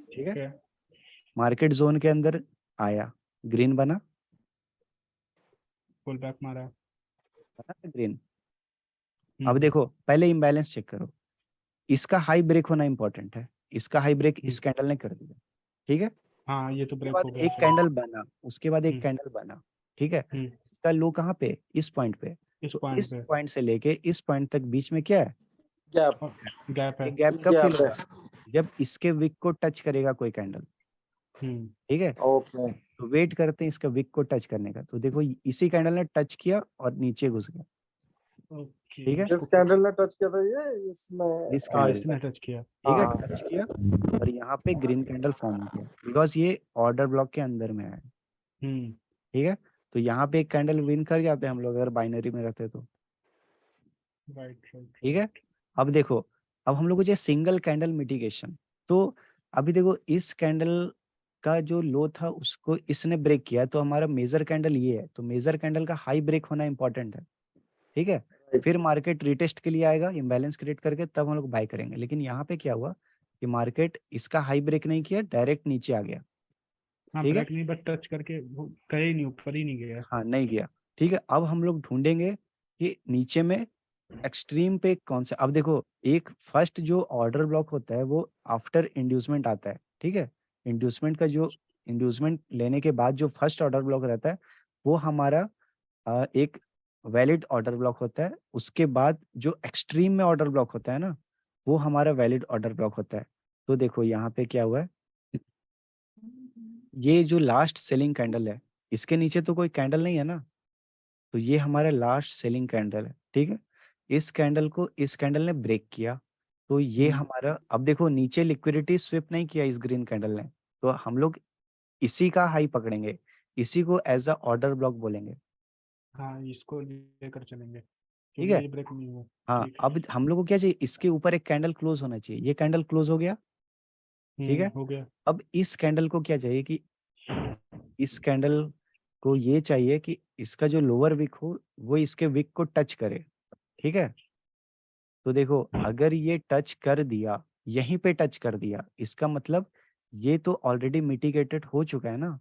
ठीक है, ठीक है। मार्केट जोन के अंदर आया, ग्रीन बना, पुल बैक मारा। बना ना ग्रीन। अब हम्म देखो पहले इम्बैलेंस चेक करो, इसका हाई ब्रेक होना इंपॉर्टेंट है, इसका हाई ब्रेक इस कैंडल ने कर दिया। ठीक है, हाँ ये तो उसके ब्रेक बाद हो गया एक सही। कैंडल बना, उसके बाद एक हम्म कैंडल बना। ठीक है, हम्म इसका लो कहाँ पे, इस पॉइंट पे। इस तो पॉइंट इस पे पॉइंट से लेके इस पॉइंट तक बीच में क्या है, गैप। गैप है। ये गैप कब गैप फिल है। होगा, जब इसके विक को टच करेगा कोई कैंडल। हम्म ठीक है, ओके। तो वेट करते हैं इसका विक को टच करने का। तो देखो इसी कैंडल ने टच किया और नीचे घुस गया। ओके ठीक है, इस कैंडल ने टच किया था ये इसमें। इस हाँ कैंडल इसने टच किया। ठीक है, हाँ टच किया और यहाँ पे ग्रीन कैंडल फॉर्म हो गया बिकॉज ये ऑर्डर ब्लॉक के अंदर में है। हम्म ठीक है, तो यहाँ पे एक कैंडल विन कर जाते हैं हम लोग अगर बाइनरी में रहते तो। राइट राइट ठीक है, राइट। अब देखो, अब हम लोग को चाहिए सिंगल कैंडल मिटिगेशन। तो अभी देखो इस कैंडल का जो लो था उसको इसने ब्रेक किया, तो हमारा मेजर कैंडल ये है, तो मेजर कैंडल का हाई ब्रेक होना इंपॉर्टेंट है। ठीक है, फिर मार्केट रिटेस्ट के लिए आएगा इम्बैलेंस क्रिएट करके, तब हम लोग बाय करेंगे। लेकिन यहाँ पे क्या हुआ कि मार्केट इसका हाई ब्रेक नहीं किया, डायरेक्ट नीचे आ गया। हाँ ठीक है, ब्रेक नहीं बट टच करके वो गए ही नहीं, ऊपर ही नहीं गया। हाँ नहीं गया। ठीक है, अब हम लोग ढूंढेंगे कि नीचे में एक्सट्रीम पे कौन सा। अब देखो, एक फर्स्ट जो ऑर्डर ब्लॉक होता है वो आफ्टर इंड्यूसमेंट आता है। ठीक है, इंड्यूसमेंट का जो इंड्यूसमेंट लेने के बाद जो फर्स्ट ऑर्डर ब्लॉक रहता है वो हमारा एक वैलिड ऑर्डर ब्लॉक होता है। उसके बाद जो एक्सट्रीम में ऑर्डर ब्लॉक होता है ना, वो हमारा वैलिड ऑर्डर ब्लॉक होता है। तो देखो यहाँ पे क्या हुआ है, ये जो लास्ट सेलिंग कैंडल है इसके नीचे तो कोई कैंडल नहीं है ना, तो ये हमारा लास्ट सेलिंग कैंडल है। ठीक है, इस कैंडल को इस कैंडल ने ब्रेक किया, तो ये हमारा, अब देखो नीचे लिक्विडिटी स्विप नहीं किया इस ग्रीन कैंडल ने, तो हम लोग इसी का हाई पकड़ेंगे, इसी को एज अ ऑर्डर ब्लॉक बोलेंगे। हाँ इसको लेकर चलेंगे ठीक क्योंकि है, ये ब्रेक नहीं हुआ। हाँ ठीक है। अब हम लोग को क्या चाहिए, इसके ऊपर एक कैंडल क्लोज होना चाहिए, ये कैंडल क्लोज हो गया। ठीक है, हो गया। अब इस कैंडल को क्या चाहिए कि इस कैंडल को ये चाहिए कि इसका जो लोअर विक हो वो इसके विक को टच करे। ठीक है, तो देखो अगर ये टच कर दिया, यहीं पे टच कर दिया, इसका मतलब ये तो ऑलरेडी मिटिगेटेड हो चुका है ना,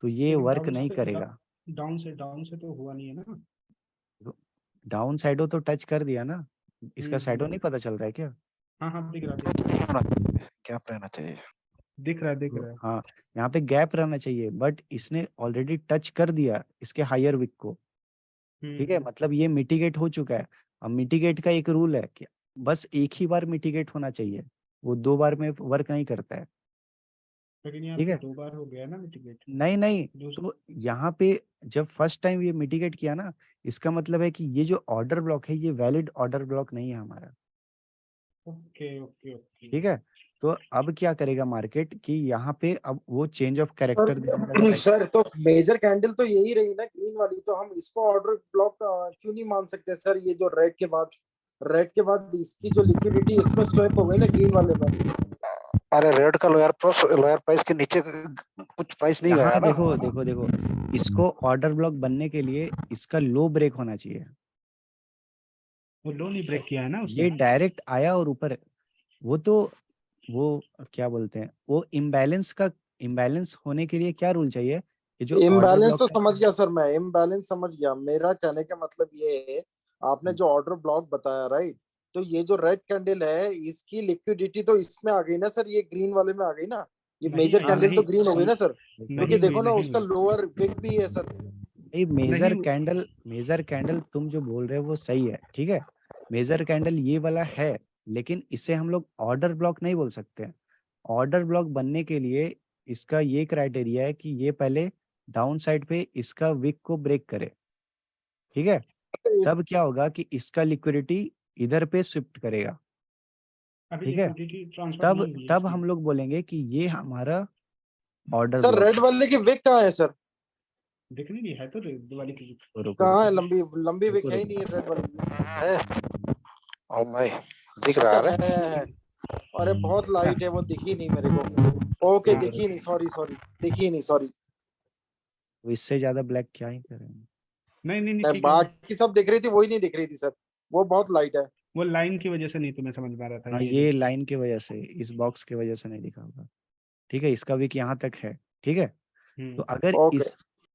तो ये लेकिन वर्क नहीं करेगा। डाउन से तो हुआ नहीं है ना। डाउन साइडो तो टच कर दिया ना, इसका साइडो नहीं हम्म। पता चल रहा है क्या। हाँ हाँ दिख रहा है। गैप रहना चाहिए। दिख रहा है दिख तो रहा है। हाँ, यहाँ पे गैप रहना चाहिए, बट इसने ऑलरेडी टच कर दिया इसके हायर विक को। ठीक है, हम्म। मतलब ये मिटिगेट हो चुका है। अब मिटिगेट का एक रूल है कि बस एक ही बार मिटिगेट होना चाहिए, वो दो बार में वर्क नहीं करता है। लेकिन यहाँ ठीक पे है, 2 बार हो गया ना मिटिगेट। नहीं नहीं, दूस तो यहाँ पे जब फर्स्ट टाइम ये मिटिगेट किया ना, इसका मतलब है कि ये जो ऑर्डर ब्लॉक है ये वैलिड ऑर्डर ब्लॉक नहीं है हमारा। Okay okay okay. ठीक है, तो अब क्या करेगा मार्केट कि यहाँ पे अब वो चेंज ऑफ कैरेक्टर दिखाने का सर ट्राई। सर तो मेजर कैंडल तो यही रही ना ग्रीन वाली, तो हम इसको ऑर्डर ब्लॉक क्यों नहीं मान सकते सर? ये जो रेड के बाद इसकी जो लिक्विडिटी इसमें स्वैप हो गई ना ग्रीन वाले में। अरे रेड का लोअर प्राइस के नीचे कुछ प्राइस नहीं गया यहाँ ना। देखो देखो देखो, इसको ऑर्डर ब्लॉक बनने के लिए इसका लो ब्रेक होना चाहिए। वो लो नहीं ब्रेक किया है ना ये उसने। डायरेक्ट आया और ऊपर, वो तो वो क्या बोलते हैं, वो इम्बैलेंस होने के लिए क्या रूल चाहिए, ये जो ऑर्डर इम्बैलेंस ब्लॉक तो का। समझ गया सर, मैं इम्बैलेंस समझ गया। मेरा कहने का मतलब ये है, आपने जो ऑर्डर ब्लॉक बताया राइट, तो ये जो रेड कैंडल है इसकी लिक्विडिटी तो इसमें आ गई ना सर, ये ग्रीन वाले में आ गई ना। ये नहीं, मेजर हाँ, कैंडल तो नहीं, ग्रीन हो गई ना सर, नहीं क्योंकि देखो ना नहीं उसका लोअर विक भी है सर। भाई मेजर नहीं, कैंडल तुम जो बोल रहे हो वो सही है, ठीक है। मेजर कैंडल ये वाला है, लेकिन इसे हम लोग ऑर्डर ब्लॉक नहीं बोल सकते हैं। ऑर्डर ब्लॉक बनने के लिए इसका ये क्राइटेरिया है कि ये पहले डाउन साइड पे इसका विक को ब्रेक करे, ठीक है। इस- तब क्या होगा कि इसका लिक्विडिटी इधर पे शिफ्ट करेगा, अभी ठीक है। लिक्विडिटी ट्रांसफर तब नहीं हुई है तब इसकी। हम लोग बोलेंगे कि ये हमारा ऑर्डर सर ब्लॉक रेड वाले की विक कहाँ है सर? दिख नहीं रही है तो दिवाली की। है। रुको कहाँ है? रुको लंबी लंबी विक रुको है ही रुको नहीं है रेड वाली की। है ओ भाई, दिख अच्छा रहा है। है। अरे बहुत लाइट है, वो दिखी नहीं मेरे को। ओके हाँ, दिखी नहीं, सॉरी सॉरी, दिखी नहीं, सॉरी। तो इससे ज्यादा ब्लैक क्या ही करेंगे। नहीं नहीं नहीं, ठीक है। बाकी सब दिख रही थी, वही नहीं दिख रही थी सर, वो बहुत लाइट है। वो लाइन की वजह से नहीं तुम्हें समझ में आ रहा था हाँ, ये ये जो। लाइन की वजह से, इस बॉक्स की वजह से नहीं दिखा होगा, ठीक है। इसका विक यहाँ तक है, ठीक है। तो ओके।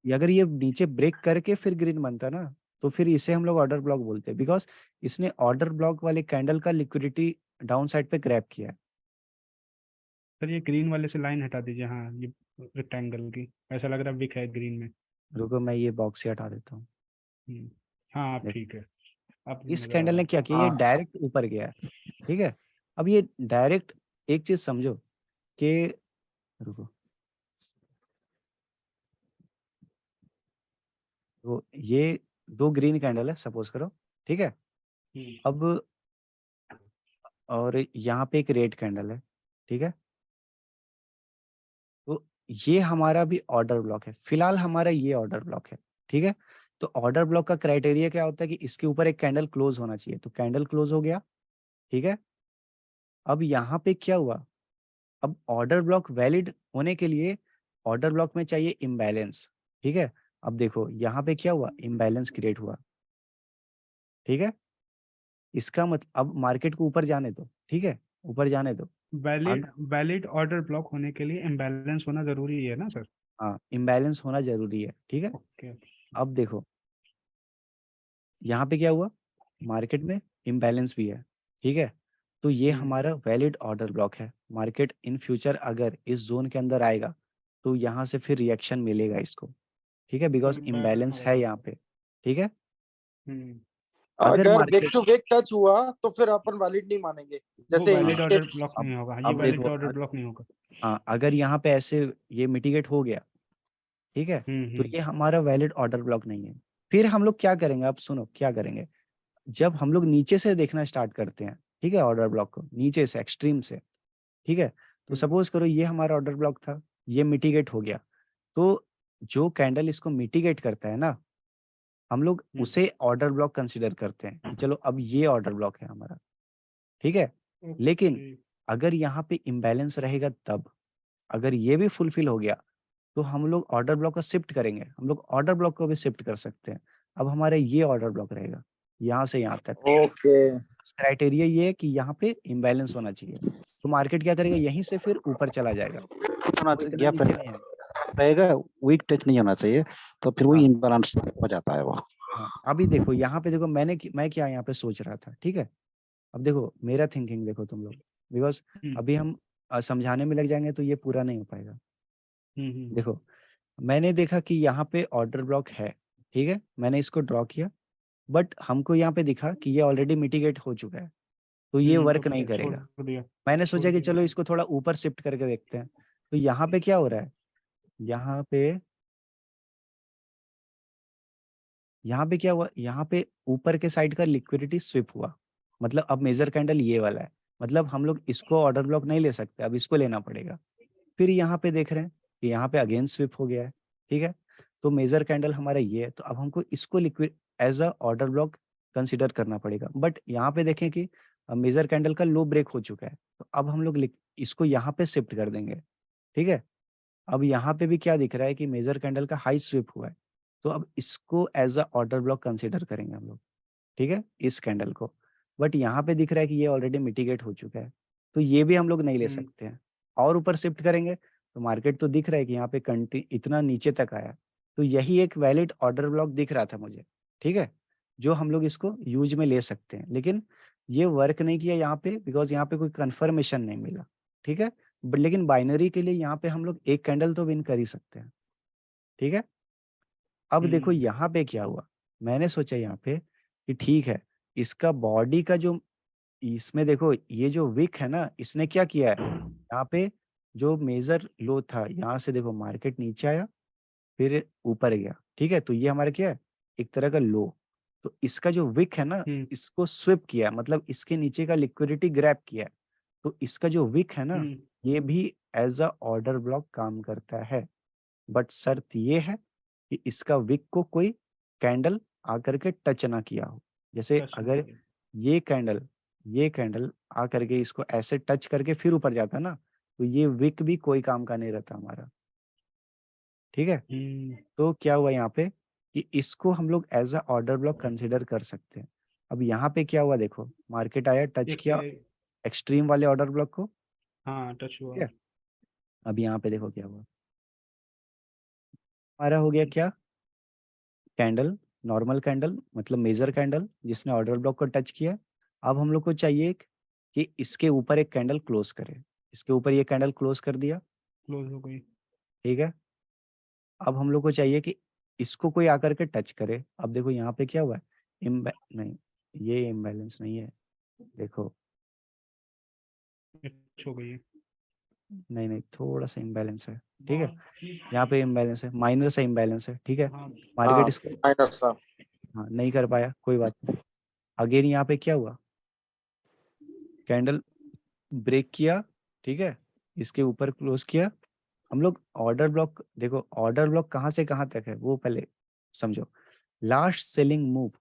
अगर ये नीचे ब्रेक करके फिर ग्रीन बनता ना, तो फिर इसे हम लोग ऑर्डर ब्लॉक बोलते हैं, बिकॉज इसने ऑर्डर ब्लॉक वाले कैंडल का लिक्विडिटी डाउन साइड पे ग्रैब किया है। सर ये ग्रीन वाले से लाइन हटा दीजिए, हाँ ये रेक्टेंगल की, ऐसा लग रहा है विक है ग्रीन में। रुको मैं ये बॉक्स ही हटा देता हूँ। हम्म, हाँ आप देखो, ठीक है, अब इस नजर आ कैंडल रहा ने है। क्या किया, ये हाँ डायरेक्ट ऊपर गया है, ठीक है। अब ये डायरेक्ट, एक चीज समझो कि, रुको, तो ये दो ग्रीन कैंडल है सपोज करो, ठीक है। हम्म, अब और यहाँ पे एक रेड कैंडल है, ठीक है। तो ये हमारा भी ऑर्डर ब्लॉक है, फिलहाल हमारा ये ऑर्डर ब्लॉक है, ठीक है। तो ऑर्डर ब्लॉक का क्राइटेरिया क्या होता है कि इसके ऊपर एक कैंडल क्लोज होना चाहिए, तो कैंडल क्लोज हो गया, ठीक है। अब यहाँ पे क्या हुआ, अब ऑर्डर ब्लॉक वैलिड होने के लिए ऑर्डर ब्लॉक में चाहिए इम्बैलेंस, ठीक है। अब देखो यहाँ पे क्या हुआ, इम्बैलेंस क्रिएट हुआ, ठीक है। इसका मतलब अब मार्केट को ऊपर जाने दो, ठीक है, ऊपर जाने दो। वैलिड अगर वैलिड ऑर्डर ब्लॉक होने के लिए इम्बैलेंस होना जरूरी है ना सर? हाँ, इम्बैलेंस होना जरूरी है, ठीक है। ओके। अब देखो यहाँ पे क्या हुआ, मार्केट में इम्बैलेंस भी है, ठीक है। तो ये हमारा वैलिड ऑर्डर ब्लॉक है। मार्केट इन फ्यूचर अगर इस जोन के अंदर आएगा तो यहाँ से फिर रिएक्शन मिलेगा इसको, ठीक है, बिकॉज इम्बैलेंस इम्बैलेंस है आएगा। यहाँ पे, ठीक है। हम्म, अगर अगर wick market, to wick touch हुआ तो फिर अपन वैलिड नहीं मानेंगे, वो जैसे वैलिड इसके। ऑर्डर ब्लॉक नहीं होगा, ये अब देखो वैलिड ऑर्डर ब्लॉक नहीं होगा। हाँ, अगर यहाँ पे ऐसे ये मिटिगेट हो गया, ठीक है, तो हम्म, ये हमारा वैलिड ऑर्डर ब्लॉक नहीं है। फिर हम लोग क्या करेंगे, अब सुनो क्या करेंगे। जब हम लोग नीचे से देखना स्टार्ट करते हैं, ठीक है, ऑर्डर ब्लॉक को नीचे से, एक्सट्रीम से, ठीक है। तो हम्म, सपोज करो ये हमारा ऑर्डर ब्लॉक था, ये मिटिगेट हो गया, तो जो कैंडल इसको मिटिगेट करता है ना, हम लोग उसे ऑर्डर ब्लॉक कंसिडर करते हैं कि चलो अब ये ऑर्डर ब्लॉक है हमारा, ठीक है। लेकिन ओके। अगर यहाँ पे इम्बैलेंस रहेगा, तब अगर ये भी फुलफिल हो गया तो हम लोग ऑर्डर ब्लॉक को शिफ्ट करेंगे, हम लोग ऑर्डर ब्लॉक को भी शिफ्ट कर सकते हैं। अब हमारा ये ऑर्डर ब्लॉक रहेगा यहाँ से यहाँ तक। ओके। क्राइटेरिया ये है कि यहाँ पे इम्बैलेंस होना चाहिए, तो मार्केट क्या करेगा, यहीं से फिर ऊपर चला जाएगा, इतना वो इतना गैप नीचे नहीं आएगा। रहेगा, वीक टच नहीं होना चाहिए, तो फिर वो हाँ इम्बैलेंस हो जाता है वो। हाँ, अभी देखो यहाँ पे देखो, मैं क्या यहाँ पे सोच रहा था, ठीक है। अब देखो मेरा थिंकिंग देखो तुम लोग, बिकॉज हम्म, अभी हम समझाने में लग जाएंगे तो ये पूरा नहीं हो पाएगा। हम्म, देखो मैंने देखा कि यहाँ पे ऑर्डर ब्लॉक है, ठीक है, मैंने इसको ड्रॉ किया, बट हमको यहाँ पे दिखा कि ये ऑलरेडी मिटिगेट हो चुका है, तो ये तो वर्क नहीं फिर छोड़ करेगा। दिया। मैंने छोड़ सोचा कि दिया। चलो इसको थोड़ा ऊपर शिफ्ट करके देखते हैं। तो यहाँ पे क्या हो रहा है, यहाँ पे यहाँ पे क्या हुआ, यहाँ पे ऊपर के साइड का लिक्विडिटी स्विप हुआ, मतलब अब मेजर कैंडल ये वाला है, मतलब हम लोग इसको ऑर्डर ब्लॉक नहीं ले सकते, अब इसको लेना पड़ेगा। फिर यहाँ पे देख रहे हैं कि यहाँ पे अगेन स्विप हो गया है, ठीक है। तो मेजर कैंडल हमारा ये है, तो अब हमको इसको liquid as a order block consider करना पड़ेगा। बट यहाँ पे देखें कि मेजर कैंडल का लो ब्रेक हो चुका है, तो अब हम लोग इसको यहाँ पे शिफ्ट कर देंगे, ठीक है। अब यहाँ पे भी क्या दिख रहा है कि मेजर कैंडल का हाई स्विप हुआ है, तो अब इसको as a order block consider करेंगे हम लोग, ठीक है, इस कैंडल को। बट यहाँ पे दिख रहा है कि ये ऑलरेडी मिटिगेट हो चुका है, तो ये भी हम लोग नहीं ले हम्म, सकते हैं। और ऊपर शिफ्ट करेंगे तो मार्केट तो दिख रहा है कि यहाँ पे इतना नीचे तक आया, तो यही एक वैलिड ऑर्डर ब्लॉक दिख रहा था मुझे, ठीक है, जो हम लोग इसको यूज में ले सकते हैं। लेकिन ये वर्क नहीं किया यहाँ पे, बिकॉज यहाँ पे कोई कंफर्मेशन नहीं मिला, ठीक है। बट लेकिन बाइनरी के लिए यहाँ पे हम लोग एक कैंडल तो विन कर ही सकते हैं, ठीक है। अब देखो यहाँ पे क्या हुआ, मैंने सोचा यहाँ पे कि ठीक है, इसका बॉडी का जो, इसमें देखो ये जो विक है ना, इसने क्या किया है, यहाँ पे जो मेजर लो था, यहाँ से देखो मार्केट नीचे आया फिर ऊपर गया, ठीक है। तो ये हमारा क्या है, एक तरह का लो। तो इसका जो विक है ना, इसको स्विप किया है, मतलब इसके नीचे का लिक्विडिटी ग्रैब किया है। तो इसका जो विक है ना, ये भी एज अ ऑर्डर ब्लॉक काम करता है। बट शर्त ये है कि इसका विक को कोई कैंडल आकर के टच ना किया हो। जैसे अगर ये कैंडल आकर के इसको ऐसे टच करके फिर ऊपर जाता ना, तो ये विक भी कोई काम का नहीं रहता हमारा, ठीक है। तो क्या हुआ यहाँ पे कि इसको हम लोग as a order block consider कर सकते हैं। अब यहाँ पे क्या हुआ, देखो मार्केट आया, टच किया एक्सट्रीम वाले ऑर्डर ब्लॉक को, हाँ टच हुआ। ठीक है। अब यहाँ पे देखो क्या हुआ, हमारा हो गया क्या, कैंडल, नॉर्मल कैंडल मतलब मेजर कैंडल जिसने ऑर्डर ब्लॉक को टच किया। अब हम लोग को चाहिए कि इसके ऊपर एक कैंडल क्लोज करे। इसके ऊपर ये कैंडल क्लोज कर दिया, क्लोज हो गई। ठीक है। अब हम लोग को चाहिए कि इसको कोई आकर के टच करे। अब देखो यहाँ पे क्या हुआ है, नहीं, ये इम्बैलेंस नहीं है, देखो टच हो गई है। नहीं नहीं, थोड़ा सा इम्बैलेंस है, ठीक है। यहाँ पे इम्बैलेंस है, माइनर सा इम्बैलेंस है, ठीक है। मार्केट इसको माइनस सा। हाँ नहीं कर पाया, कोई बात नहीं। अगेन यहाँ पे क्या हुआ, कैंडल ब्रेक किया, ठीक है, इसके ऊपर क्लोज किया। हम लोग ऑर्डर ब्लॉक, देखो ऑर्डर ब्लॉक कहाँ से कहाँ तक है वो पहले समझो। लास्ट सेलिंग मूव,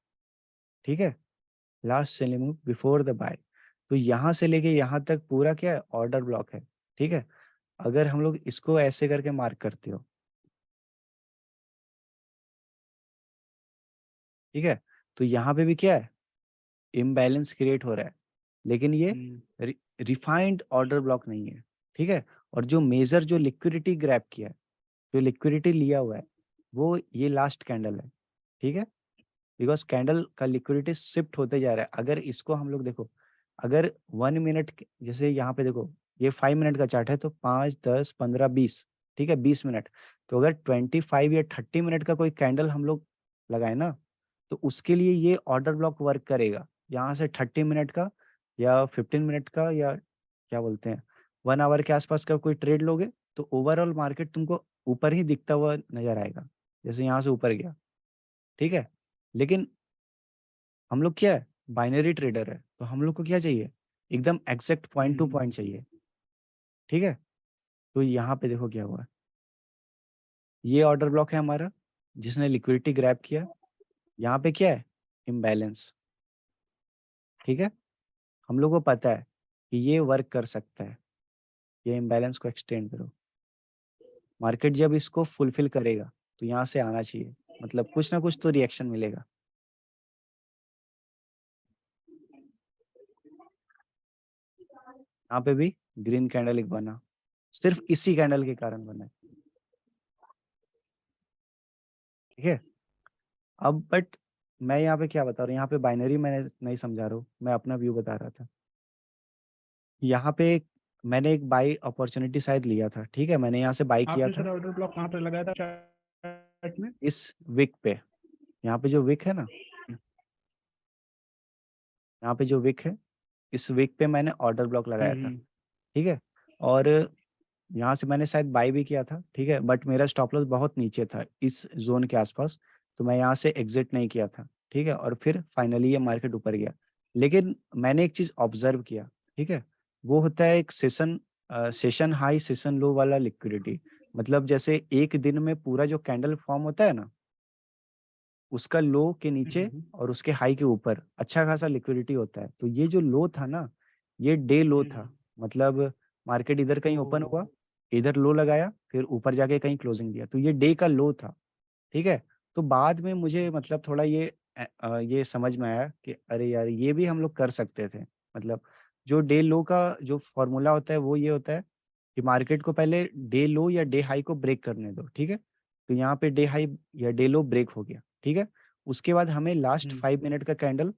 ठीक है, last selling move before the buy. तो यहाँ से लेके यहाँ तक पूरा क्या है, ऑर्डर ब्लॉक है, ठीक है। अगर हम लोग इसको ऐसे करके मार्क करते हो, ठीक है, तो यहाँ पे भी क्या है, इम्बैलेंस क्रिएट हो रहा है, लेकिन ये रिफाइंड ऑर्डर ब्लॉक नहीं है, ठीक है। और जो मेजर जो लिक्विडिटी ग्रैब किया है, जो लिक्विडिटी लिया हुआ है, वो ये लास्ट कैंडल है, ठीक है। बिकॉज कैंडल का लिक्विडिटी शिफ्ट होते जा रहा है। अगर इसको हम लोग देखो, अगर 1 मिनट, जैसे यहाँ पे देखो ये 5 मिनट का चार्ट है, तो 5, 10, 15, 20, ठीक है, 20 मिनट। तो अगर 25 या 30 मिनट का कोई कैंडल हम लोग लगाए ना, तो उसके लिए ये ऑर्डर ब्लॉक वर्क करेगा। यहाँ से 30 मिनट का या 15 मिनट का या क्या बोलते हैं 1 आवर के आसपास का कोई ट्रेड लोगे, तो ओवरऑल मार्केट तुमको ऊपर ही दिखता हुआ नजर आएगा, जैसे यहाँ से ऊपर गया, ठीक है। लेकिन हम लोग क्या है, बाइनरी ट्रेडर है, तो हम लोग को क्या चाहिए, एकदम एग्जैक्ट पॉइंट टू पॉइंट चाहिए, ठीक है। तो यहाँ पे देखो क्या हुआ, ये ऑर्डर ब्लॉक है हमारा जिसने लिक्विडिटी ग्रैब किया। यहाँ पे क्या है, इम्बैलेंस, ठीक है। हम लोग को पता है कि ये वर्क कर सकता है, ये इम्बैलेंस को एक्सटेंड करो। मार्केट जब इसको फुलफिल करेगा तो यहाँ से आना चाहिए, मतलब कुछ ना कुछ तो रिएक्शन मिलेगा। यहाँ पे भी ग्रीन कैंडल एक बना, सिर्फ इसी कैंडल के कारण बना है, ठीक है। अब बट मैं यहाँ पे क्या बता रहा हूँ, यहाँ पे बाइनरी मैंने नहीं समझा रहा हूँ, मैं अपना व्यू बता रहा था। यहाँ पे मैंने एक बाई अपॉर्चुनिटी शायद लिया था, ठीक है, मैंने यहाँ से बाई किया आपने था सर ऑर्डर ब्लॉक कहाँ पे लगाया था चार्ट में? इस विक पे। यहाँ पे जो विक है ना, यहाँ पे जो विक है, इस विक पे मैंने ऑर्डर ब्लॉक लगाया था, ठीक है। और यहाँ से मैंने शायद बाई भी किया था, ठीक है, बट मेरा स्टॉप लॉस बहुत नीचे था इस जोन के आसपास, तो मैं यहाँ से एग्जिट नहीं किया था, ठीक है। और फिर फाइनली ये मार्केट ऊपर गया। लेकिन मैंने एक चीज ऑब्जर्व किया, ठीक है, वो होता है एक सेशन हाई सेशन लो वाला लिक्विडिटी। मतलब जैसे एक दिन में पूरा जो कैंडल फॉर्म होता है ना, उसका लो के नीचे और उसके हाई के ऊपर अच्छा खासा लिक्विडिटी होता है। तो ये जो लो था ना, ये डे लो था, मतलब मार्केट इधर कहीं ओपन हुआ, इधर लो लगाया, फिर ऊपर जाके कहीं क्लोजिंग दिया, तो ये डे का लो था, ठीक है। तो बाद में मुझे मतलब थोड़ा ये समझ में आया कि अरे यार ये भी हम लोग कर सकते थे। मतलब जो डे लो का जो फॉर्मूला होता है वो ये होता है कि मार्केट को पहले डे लो या डे हाई को ब्रेक करने दो, ठीक है। तो यहाँ पे डे हाई या डे लो ब्रेक हो गया, ठीक है। उसके बाद हमें लास्ट 5 मिनट का कैंडल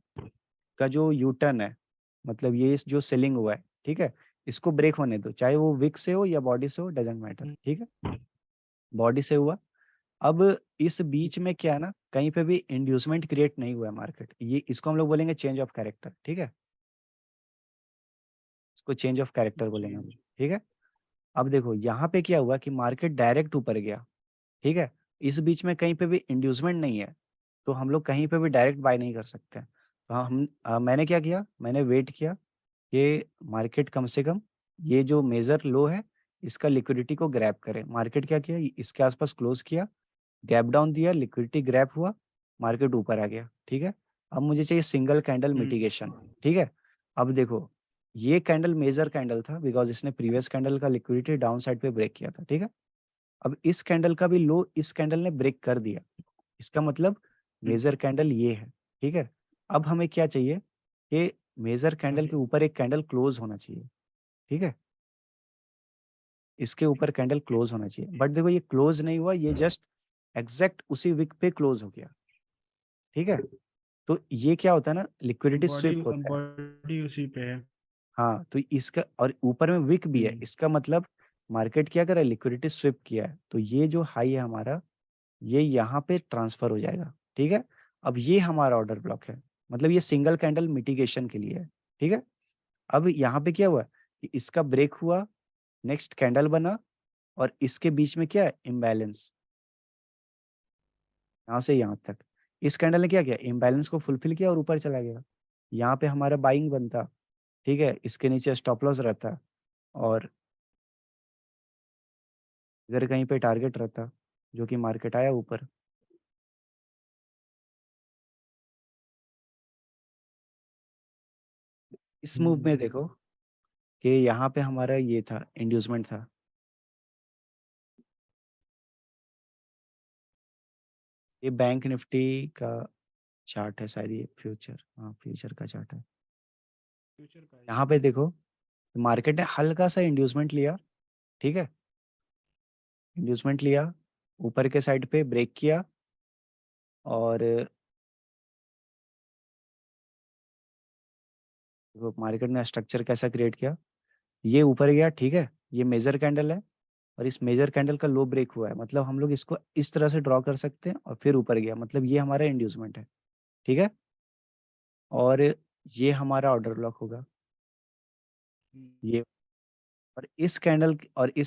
का जो यू टर्न है, मतलब ये जो सेलिंग हुआ है, ठीक है, इसको ब्रेक होने दो, चाहे वो विक से हो या बॉडी से हो, डजेंट मैटर, ठीक है। बॉडी से हुआ। अब इस बीच में क्या है ना, कहीं पे भी इंड्यूसमेंट क्रिएट नहीं हुआ है मार्केट, ये इसको हम लोग बोलेंगे चेंज ऑफ कैरेक्टर, ठीक है। इसको चेंज ऑफ कैरेक्टर बोलेंगे हम, ठीक है। अब देखो यहाँ पे क्या हुआ कि मार्केट डायरेक्ट ऊपर गया, ठीक है। इस बीच में कहीं पे भी इंड्यूसमेंट नहीं है, तो हम लोग कहीं पे भी डायरेक्ट बाय नहीं कर सकते। तो मैंने क्या किया, मैंने वेट किया कि मार्केट कम से कम ये जो मेजर लो है इसका लिक्विडिटी को ग्रैब करे। मार्केट क्या किया, इसके आसपास क्लोज किया, गैप डाउन दिया, लिक्विडिटी ग्रैब हुआ, मार्केट ऊपर आ गया, ठीक है। अब मुझे चाहिए सिंगल कैंडल मिटिगेशन, ठीक है। अब देखो ये कैंडल मेजर कैंडल था बिकॉज इसने प्रीवियस कैंडल का लिक्विडिटी डाउन साइड पे ब्रेक किया था, ठीक है। अब इस कैंडल का भी लो इस कैंडल ने ब्रेक कर दिया, इसका मतलब मेजर कैंडल ये है, ठीक है। अब हमें क्या चाहिए कि मेजर कैंडल के ऊपर एक कैंडल क्लोज होना चाहिए, ठीक है। इसके ऊपर कैंडल क्लोज होना चाहिए, बट देखो ये क्लोज नहीं हुआ, ये जस्ट एग्जैक्ट उसी विक पे क्लोज हो गया, ठीक है। तो ये क्या होता है ना, लिक्विडिटी स्विप होता है। बॉडी उसी पे है। हाँ, तो इसका और ऊपर में विक भी है, इसका मतलब मार्केट क्या कर रहा है, लिक्विडिटी स्विप किया है। तो ये जो हाई है हमारा, ये यहाँ पे ट्रांसफर हो जाएगा, ठीक है। अब ये हमारा ऑर्डर ब्लॉक है, मतलब ये सिंगल कैंडल मिटिगेशन के लिए है, ठीक है। अब यहाँ पे क्या हुआ कि इसका ब्रेक हुआ, नेक्स्ट कैंडल बना, और इसके बीच में क्या है, इम्बैलेंस, यहाँ से यहाँ तक। इस कैंडल ने क्या किया, इम्बैलेंस को फुलफिल किया और ऊपर चला गया। यहाँ पे हमारा बाइंग बनता, ठीक है, इसके नीचे स्टॉप लॉस रहता, और इधर कहीं पे टारगेट रहता, जो कि मार्केट आया ऊपर। इस मूव में देखो कि यहाँ पे हमारा ये था, इंड्यूसमेंट था। ये बैंक निफ्टी का चार्ट है शायद, ये फ्यूचर, हाँ फ्यूचर का चार्ट है। यहाँ पे देखो मार्केट ने हल्का सा इंड्यूसमेंट लिया, ठीक है। इंड्यूसमेंट लिया, ऊपर के साइड पे ब्रेक किया, और मार्केट ने स्ट्रक्चर कैसा क्रिएट किया, ये ऊपर गया, ठीक है। ये मेजर कैंडल है, और इस मेजर कैंडल का लो ब्रेक हुआ है, मतलब हम लोग इसको इस तरह से ड्रॉ कर सकते हैं, और फिर ऊपर गया, मतलब ये हमारा इंड्यूसमेंट है, ठीक है। और ये हमारा ऑर्डर ब्लॉक होगा, ये। और इस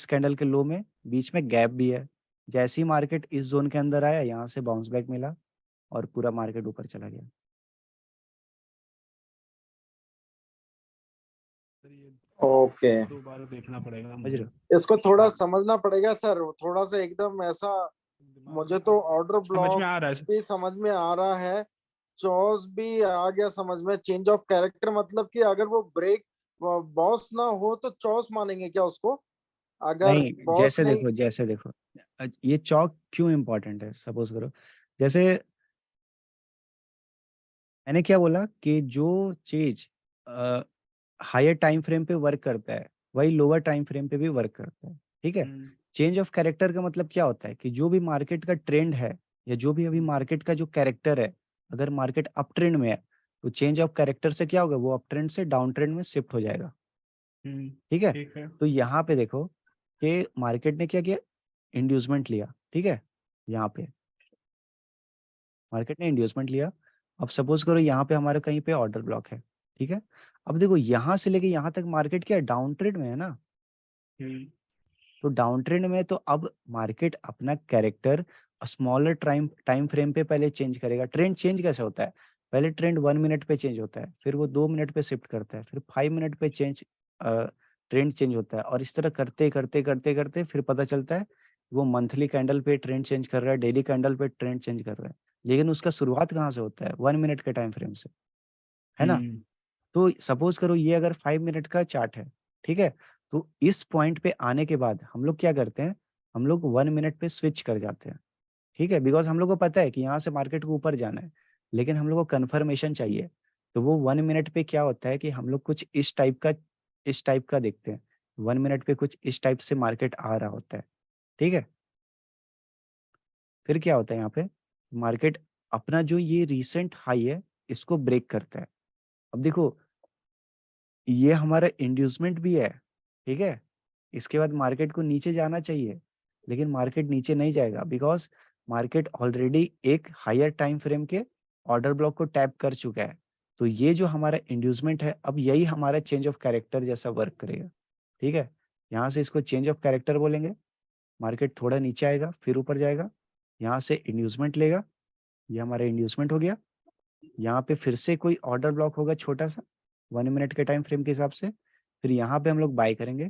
कैंडल के लो में बीच में गैप भी है। जैसे ही मार्केट इस जोन के अंदर आया, यहाँ से बाउंस बैक मिला, और पूरा मार्केट ऊपर चला गया। ओके, दोबारा देखना पड़ेगा समझ मुझे। रहे हो? इसको थोड़ा समझना पड़ेगा सर, थोड़ा सा एकदम ऐसा। मुझे तो ऑर्डर समझ में ब्लॉक आ रहा है। भी समझ में आ रहा है, चॉस भी आ गया समझ में। चेंज ऑफ कैरेक्टर मतलब कि अगर वो ब्रेक बॉस ना हो तो चॉस मानेंगे क्या उसको, अगर नहीं, बॉस जैसे नहीं। देखो, जैसे देखो, ये चौक क्यों इंपॉर्टेंट है, सपोज करो, जैसे मैंने क्या बोला कि जो चीज हायर टाइम फ्रेम पे वर्क करता है, वही लोअर टाइम फ्रेम पे भी वर्क करता है, ठीक है। चेंज ऑफ कैरेक्टर का मतलब क्या होता है कि जो भी मार्केट का ट्रेंड है, या जो भी अभी मार्केट का जो कैरेक्टर है, अगर मार्केट अप ट्रेंड में है, तो चेंज ऑफ कैरेक्टर से क्या होगा, वो अप ट्रेंड से डाउन ट्रेंड में शिफ्ट हो जाएगा, ठीक है। ठीक है। तो यहाँ पे देखो कि मार्केट ने क्या किया, इंड्यूसमेंट लिया, ठीक है। यहाँ पे मार्केट ने इंड्यूसमेंट लिया। अब सपोज करो यहाँ पे हमारे कहीं पे ऑर्डर ब्लॉक है, ठीक है। अब देखो यहाँ से लेके यहाँ तक मार्केट क्या है, डाउन ट्रेंड में है ना। तो डाउन ट्रेंड में, तो अब मार्केट अपना कैरेक्टर स्मॉलर टाइम फ्रेम पे पहले चेंज करेगा। ट्रेंड चेंज कैसे होता है, पहले ट्रेंड 1 मिनट पे चेंज होता है, फिर वो 2 मिनट पे शिफ्ट करता है, फिर 5 मिनट पे ट्रेंड चेंज होता है, और इस तरह करते करते करते करते फिर पता चलता है वो मंथली कैंडल पे ट्रेंड चेंज कर रहा है, डेली कैंडल पे ट्रेंड चेंज कर रहा है। लेकिन उसका शुरुआत कहाँ से होता है, 1 मिनट के टाइम फ्रेम से, है ना। तो सपोज करो ये अगर 5 मिनट का चार्ट है, ठीक है। तो इस पॉइंट पे आने के बाद हम लोग क्या करते हैं, हम लोग 1 मिनट पे स्विच कर जाते हैं, ठीक है। बिकॉज हम लोग को पता है कि यहाँ से मार्केट को ऊपर जाना है, लेकिन हम लोग को कंफर्मेशन चाहिए। तो वो 1 मिनट पे क्या होता है कि हम लोग कुछ इस टाइप का देखते हैं। 1 मिनट पे कुछ इस टाइप से मार्केट आ रहा होता है, ठीक है। फिर क्या होता है यहाँ पे, मार्केट अपना जो ये रिसेंट हाई है इसको ब्रेक करता है। अब देखो ये हमारा इंड्यूसमेंट भी है, ठीक है। इसके बाद मार्केट को नीचे जाना चाहिए, लेकिन मार्केट नीचे नहीं जाएगा बिकॉज मार्केट ऑलरेडी एक हायर टाइम फ्रेम के ऑर्डर ब्लॉक को टैप कर चुका है। तो ये जो हमारा इंड्यूसमेंट है, अब यही हमारा चेंज ऑफ कैरेक्टर जैसा वर्क करेगा। ठीक है, यहाँ से इसको चेंज ऑफ कैरेक्टर बोलेंगे। मार्केट थोड़ा नीचे आएगा फिर ऊपर जाएगा, यहाँ से इंड्यूसमेंट लेगा, ये हमारा इंड्यूसमेंट हो गया। यहाँ पे फिर से कोई ऑर्डर ब्लॉक होगा छोटा सा 1 मिनट के टाइम फ्रेम के हिसाब से, फिर यहाँ पे हम लोग बाय करेंगे,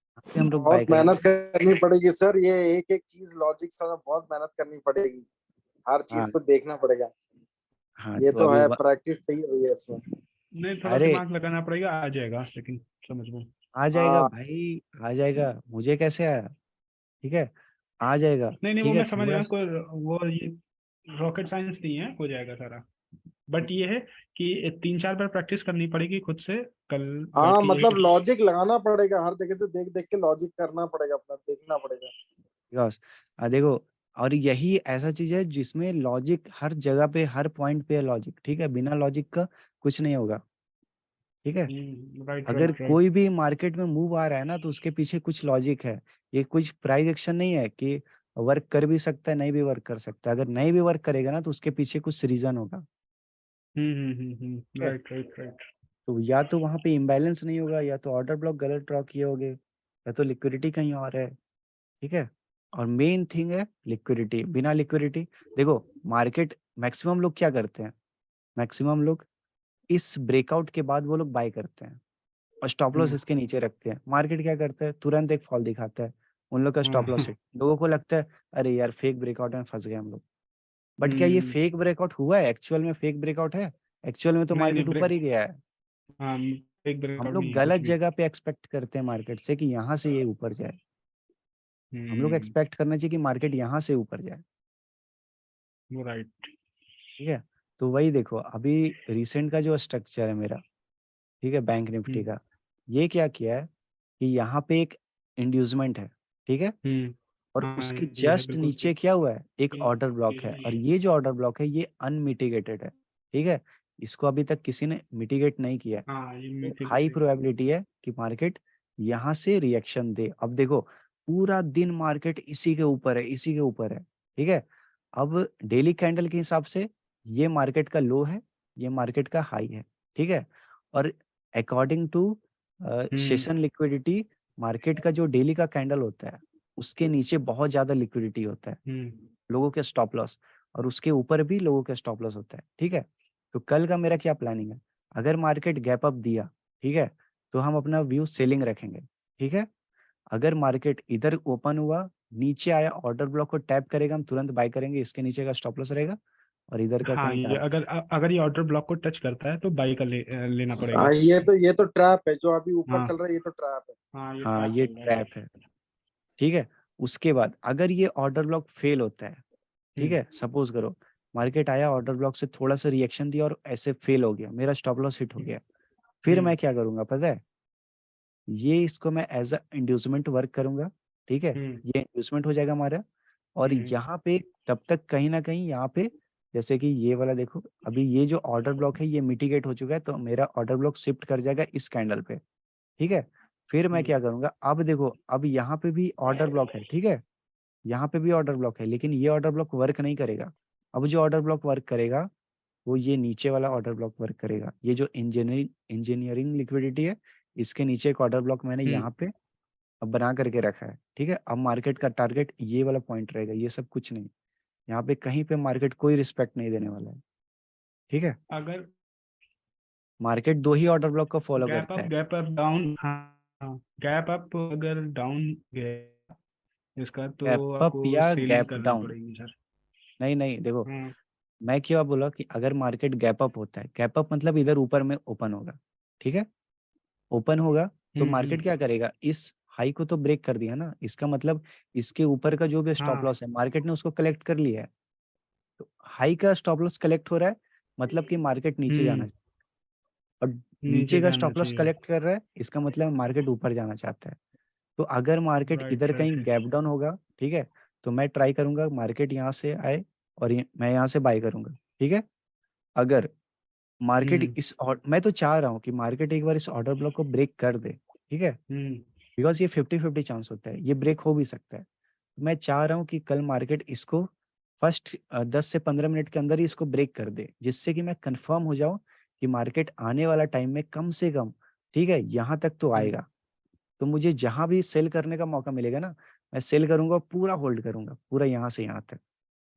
यहाँ पे हम लोग बाय बहुत मेहनत करेंगे। करनी पड़ेगी सर, ये एक एक चीज लॉजिक से बहुत मेहनत करनी पड़ेगी, हर हाँ चीज को देखना पड़ेगा। हाँ, ये तो तो अभी है, प्रैक्टिस सही हुई है इसमें। नहीं, थोड़ा अरे दिमाग लगाना पड़ेगा, आ जाएगा लेकिन समझ में। आ जाएगा हाँ भाई, आ जाएगा। मुझे कैसे आया? ठीक है, आ जाएगा। नहीं, वो ठीक है, मैं समझ थोड़ा गया, कोई वो ये रॉकेट साइंस नहीं है, हो जाएगा सारा। बट ये है कि 3-4 बार प्रैक्टिस करनी पड़ेगी खुद से, कल बैठ हाँ, के ये मतलब लॉजिक लगाना पड़ेगा, हर जगह से देख देख के लॉजिक करना पड़ेगा, अपना देखना पड़ेगा। बिकॉज देखो, और यही ऐसा चीज है जिसमें लॉजिक हर जगह पे, हर पॉइंट पे है लॉजिक। ठीक है, बिना लॉजिक का कुछ नहीं होगा। ठीक है, राइट अगर राइट राइट। कोई भी मार्केट में मूव आ रहा है ना, तो उसके पीछे कुछ लॉजिक है। ये कुछ प्राइस एक्शन नहीं है कि वर्क कर भी सकता है, नहीं भी वर्क कर सकता है। अगर नहीं भी वर्क करेगा ना, तो उसके पीछे कुछ रीजन होगा। ठीक है, राइट राइट राइट। तो या तो वहां पे इम्बैलेंस नहीं होगा, या तो ऑर्डर ब्लॉक गलत ड्रॉ किए होगे, या तो लिक्विडिटी कहीं और है। ठीक है, और मेन थिंग है लिक्विडिटी। बिना लिक्विडिटी, देखो मार्केट मैक्सिमम लोग क्या करते हैं, मैक्सिमम लोग इस ब्रेकआउट के बाद वो लोग बाय करते हैं और स्टॉप लॉस इसके नीचे रखते हैं। मार्केट क्या करता है, तुरंत एक फॉल दिखाता है, उन लोग का स्टॉप लॉस हिट। लोगों को लगता है अरे यार फेक ब्रेकआउट में फंस गए हम लोग। बट क्या ये फेक ब्रेकआउट हुआ है? एक्चुअल में फेक ब्रेकआउट है? एक्चुअल में तो नहीं नहीं, मार्केट ऊपर ब्रेक, ही गया है। हाँ, एक हम ब्रेकआउट लोग नहीं है कुछ गलत भी। जगह पे एक्सपेक्ट करते हैं मार्केट से कि यहाँ से ये ऊपर जाए। हम लोग हम्म। एक्सपेक्ट करना चाहिए कि मार्केट यहाँ से ऊपर जाए। वो राइट। ठीक है, तो वही देखो अभी रिसेंट का जो स्ट्रक्चर है मेरा, ठीक है, बैंक निफ्टी का, ये क्या किया है कि यहाँ पे एक इंड्यूसमेंट है। ठीक है, और हाँ, उसके ये है जस्ट बिल्कुल नीचे क्या हुआ है, एक सही। ऑर्डर ब्लॉक है। और ये जो ऑर्डर ब्लॉक है ये अनमिटिगेटेड है। ठीक है, इसको अभी तक किसी ने मिटिगेट नहीं किया है। हाँ, ये तो हाई मिटिगेटेड। प्रोबेबिलिटी है कि मार्केट यहाँ से रिएक्शन दे। अब देखो पूरा दिन मार्केट इसी के ऊपर है, इसी के ऊपर है। ठीक है, अब डेली कैंडल के हिसाब से ये मार्केट का लो है, ये मार्केट का हाई है। ठीक है, और according to session liquidity, market का जो डेली का कैंडल होता है उसके नीचे बहुत ज्यादा लिक्विडिटी होता है, लोगों के स्टॉप लॉस, और उसके ऊपर भी लोगों के स्टॉप लॉस होता है। ठीक है, तो कल का मेरा क्या प्लानिंग है, अगर मार्केट गैप अप दिया, ठीक है, तो हम अपना व्यू सेलिंग रखेंगे। ठीक है, अगर मार्केट इधर ओपन हुआ, नीचे आया, ऑर्डर ब्लॉक को टैप करेगा, हम तुरंत बाय करेंगे, इसके नीचे का स्टॉप लॉस रहेगा, और इधर का हाँ, कहीं ये टारगेट। अगर ये ऑर्डर ब्लॉक को टच करता है तो बाई का लेना पड़ेगा। हाँ, ये तो ट्रैप है, जो अभी ऊपर हाँ चल रहा है, ये तो ट्रैप है। हाँ, ये हाँ, ट्रैप ये चल रहा है। ट्रैप है। ठीक है, उसके बाद अगर ये ऑर्डर ब्लॉक फेल होता है, ठीक हम्म है, सपोज करो मार्केट आया, ऑर्डर ब्लॉक से थोड़ा सा रिएक्शन दिया और ऐसे फेल हो गया, मेरा स्टॉप लॉस हिट हो गया, फिर हम्म मैं क्या करूंगा पता है, ये इसको मैं एज अ इंड्यूसमेंट वर्क करूंगा। ठीक है, हम्म ये इंड्यूसमेंट हो जाएगा हमारा। और हम्म यहाँ पे तब तक कहीं ना कहीं यहाँ पे, जैसे कि ये वाला देखो, अभी ये जो ऑर्डर ब्लॉक है ये मिटिगेट हो चुका है, तो मेरा ऑर्डर ब्लॉक शिफ्ट कर जाएगा इस कैंडल पे। ठीक है, फिर मैं क्या करूंगा, अब देखो अब यहाँ पे भी ऑर्डर ब्लॉक है। ठीक है, यहाँ पे भी ऑर्डर ब्लॉक है, लेकिन ये ऑर्डर ब्लॉक वर्क नहीं करेगा। अब जो ऑर्डर ब्लॉक वर्क करेगा वो ये नीचे वाला ऑर्डर ब्लॉक वर्क करेगा। ये जो इंजीनियरिंग लिक्विडिटी है, इसके नीचे एक ऑर्डर ब्लॉक मैंने हम्म। यहाँ पे अब बना करके रखा है। ठीक है, अब मार्केट का टारगेट ये वाला पॉइंट रहेगा, ये सब कुछ नहीं। यहाँ पे कहीं पे मार्केट कोई रिस्पेक्ट नहीं देने वाला है। ठीक है, अगर मार्केट दो ही ऑर्डर ब्लॉक को फॉलो करता है। गैप अप डाउन, हाँ, गैप अप अगर डाउन गया इसका, तो गैप अप आपको या सेलिंग गैप करनी डाउन, पड़ेगी सर। नहीं नहीं, देखो हाँ। मैं क्या बोला कि अगर मार्केट गैप अप होता है, गैप अप मतलब इधर ऊपर में ओपन होगा। ठीक है, ओपन होगा तो मार्केट क्या करेगा, इस हाई को तो ब्रेक कर दिया ना, इसका मतलब इसके ऊपर का जो भी स्टॉप हाँ। लॉस है मार्केट ने उसको कलेक्ट कर लिया है। तो हाई का स्टॉप लॉस कलेक्ट हो रहा है, मतलब कि मार्केट नीचे जाना हम्म। चाहिए। और नीचे नीचे का जाना स्टॉप लॉस चाहिए। कलेक्ट कर रहा है, इसका मतलब मार्केट ऊपर जाना चाहता है। तो अगर मार्केट राइट इधर राइट कहीं राइट। गैप डाउन होगा, ठीक है, तो मैं ट्राई करूंगा मार्केट यहाँ से आए और मैं यहाँ से बाय करूंगा। ठीक है, अगर मार्केट हम्म इस मैं तो चाह रहा हूँ कि मार्केट एक बार इस ऑर्डर ब्लॉक को ब्रेक कर दे, ठीक है, हम्म बिकॉज ये 50-50 चांस होता है, ये ब्रेक हो भी सकता है। मैं चाह रहा हूँ कि कल मार्केट इसको फर्स्ट 10 से 15 मिनट के अंदर ही इसको ब्रेक कर दे, जिससे कि मैं कंफर्म हो जाऊं कि मार्केट आने वाला टाइम में कम से कम, ठीक है, यहाँ तक तो आएगा। तो मुझे जहां भी सेल करने का मौका मिलेगा ना, मैं सेल करूंगा, पूरा होल्ड करूंगा, पूरा यहाँ से यहाँ तक।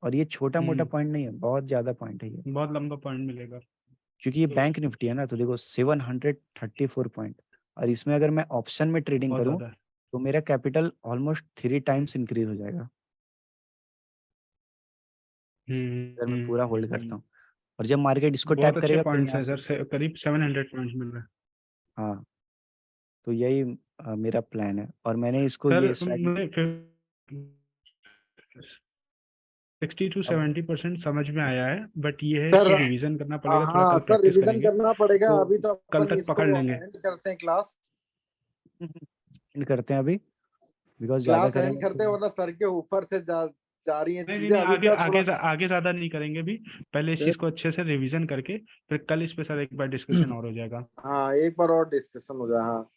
और ये छोटा मोटा पॉइंट नहीं है, बहुत ज्यादा पॉइंट है ये, बहुत लंबा पॉइंट मिलेगा। क्योंकि ये तो बैंक निफ्टी है ना। तो देखो 734 पॉइंट, और इसमें अगर मैं ऑप्शन में ट्रेडिंग बहुत करूं ज्यादा है। तो मेरा कैपिटल ऑलमोस्ट 3 टाइम्स इंक्रीज हो जाएगा अगर मैं पूरा होल्ड करता हूँ। और जब मार्केट इसको बहुत टैप अच्छे करेगा फिर पॉइंट्स यहाँ हैं से, सर, करीब 700 पॉइंट्स मिल रहे हैं। हाँ, तो यही मेरा प्लान है, और मैंने इसको सर ये स्ट्रैटेजी मुझे 60 to 70% समझ में आया है, बट ये है सर इसको रिवीजन करना पड़ेगा, थोड़ा हाँ कल सर, प्रैक्टिस रिवीजन करेंगे करना पड़ेगा। तो अभी तो कल अपन तक पकड़ इसको लेंगे। एंड करते हैं, क्लास एंड करते हैं अभी, बिकॉज ज्यादा एंड करेंगे करते हैं, तो वरना सर के ऊपर से जा रही हैं नहीं नहीं चीजें। नहीं, अभी आगे क्या आगे थोड़ा आगे ज्यादा नहीं करेंगे भी। पहले इस चीज को अच्छे से रिवीजन करके फिर कल इस पे सर एक बार डिस्कशन और हो जाएगा। हाँ, एक बार और डिस्कशन हो जाए। हाँ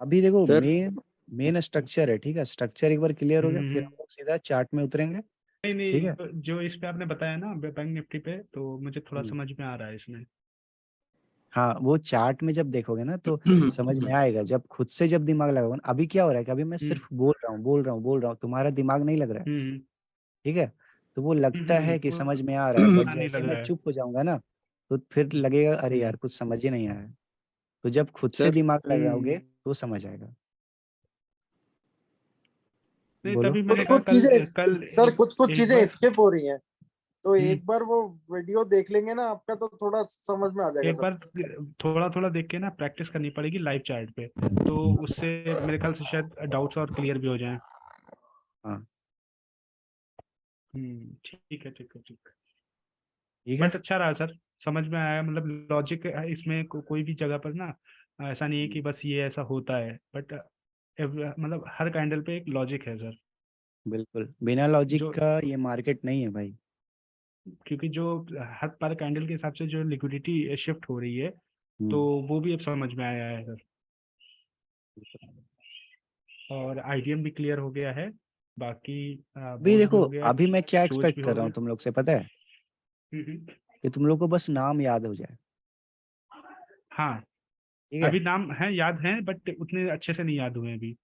अभी देखो सर मेन स्ट्रक्चर है, ठीक है, स्ट्रक्चर एक बार क्लियर हो गया फिर हम्म। हम लोग सीधा चार्ट में उतरेंगे, नहीं ठीक नहीं, है। जो इस पे आपने बताया ना बैंक निफ्टी पे, तो मुझे थोड़ा हम्म। समझ में आ रहा है इसमें। हाँ, वो चार्ट में जब देखोगे ना तो समझ में आएगा, जब खुद से जब दिमाग लगाओगे ना। अभी क्या हो रहा है कि अभी मैं हम्म सिर्फ बोल रहा हूँ, तुम्हारा दिमाग नहीं लग रहा है, हम्म ठीक है। तो वो लगता है कि समझ में आ रहा है, बट उतना नहीं जैसे लग मैं रहा है। चुप हो जाऊंगा ना तो फिर लगेगा अरे हम्म यार कुछ समझ ही नहीं आया है। तो जब खुद से सर दिमाग लगाओगे हम्म। तो समझ आएगा। नहीं, बोलो। तभी कुछ मैंने कहा कुछ चीजें कल सर, कुछ कुछ एक चीजें बार स्किप हो रही हैं, तो हम्म एक बार वो वीडियो देख लेंगे ना आपका, तो थोड़ा समझ में आ जाएगा एक सब। बार थोड़ा थोड़ा देख के ना प्रैक्टिस करनी पड़ेगी लाइव चार्ट पे, तो उससे मेरे ख्याल से शायद डाउट्स और क्लियर भी हो जाएं। हाँ ठीक है ठीक है ठीक है। ठीक है। बट अच्छा रहा सर, समझ में आया, मतलब लॉजिक इसमें कोई भी जगह पर ना ऐसा नहीं है कि बस ये ऐसा होता है, बट मतलब हर कैंडल पे एक लॉजिक है सर। बिल्कुल बिना लॉजिक जो का ये मार्केट नहीं है भाई। क्योंकि जो हर पर कैंडल के हिसाब से जो लिक्विडिटी शिफ्ट हो रही है, तो हम्म। वो भी अब समझ में आया है सर। और आईडीएम भी क्लियर हो गया है, बाकी अभी बोर्ड भी देखो, हो गया, अभी मैं क्या सोच एक्सपेक्ट भी कर हो रहा हूँ गया। तुम लोग से पता है, हम्म। कि तुम लोग को बस नाम याद हो जाए, हाँ, ठीक है। अभी नाम है याद है, बट उतने अच्छे से नहीं याद हुए अभी।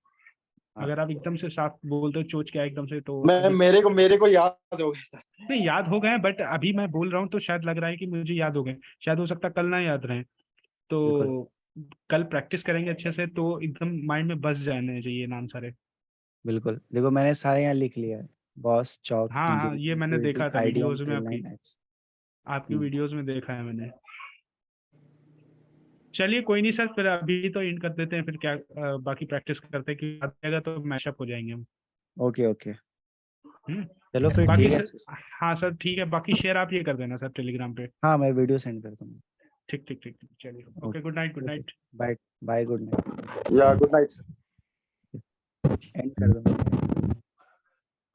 हाँ अगर आप एकदम से साफ बोल दो सोच के एकदम से, तो मैं अभी मेरे को याद हो गया सर। नहीं याद हो गए, बट अभी मैं बोल रहा हूँ तो शायद लग रहा है कि मुझे याद हो गए, शायद हो सकता है कल ना याद रहे। बिल्कुल तो कल प्रैक्टिस करेंगे अच्छे से, तो एकदम माइंड में बस जाने चाहिए नाम सारे। बिल्कुल, देखो मैंने सारे यहाँ लिख लिया है, बॉस, चौक, हाँ हाँ, एंजल, ये मैंने लिक्विडिटी, देखा था आईडीएम, वीडियोज में ट्रिल आपकी, लाइन, एक्स। आपकी वीडियोज में देखा है मैंने। चलिए कोई नहीं सर, फिर अभी तो इन कर देते हैं, फिर क्या बाकी प्रैक्टिस करते हैं कि याद आएगा तो मैशअप हो जाएंगे हम। ओके ओके, हम्म। चलो फिर बाकी ठीक है। सर, हाँ सर ठीक है, बाकी शेयर आप ये कर देना सर टेलीग्राम पे। हाँ मैं वीडियो सेंड कर दूंगा। ठीक ठीक ठीक ठीक, चलिए okay, okay, good night good चलो फिर night. Bye bye, good night, या गुड नाइट। एंड कर दूंगा।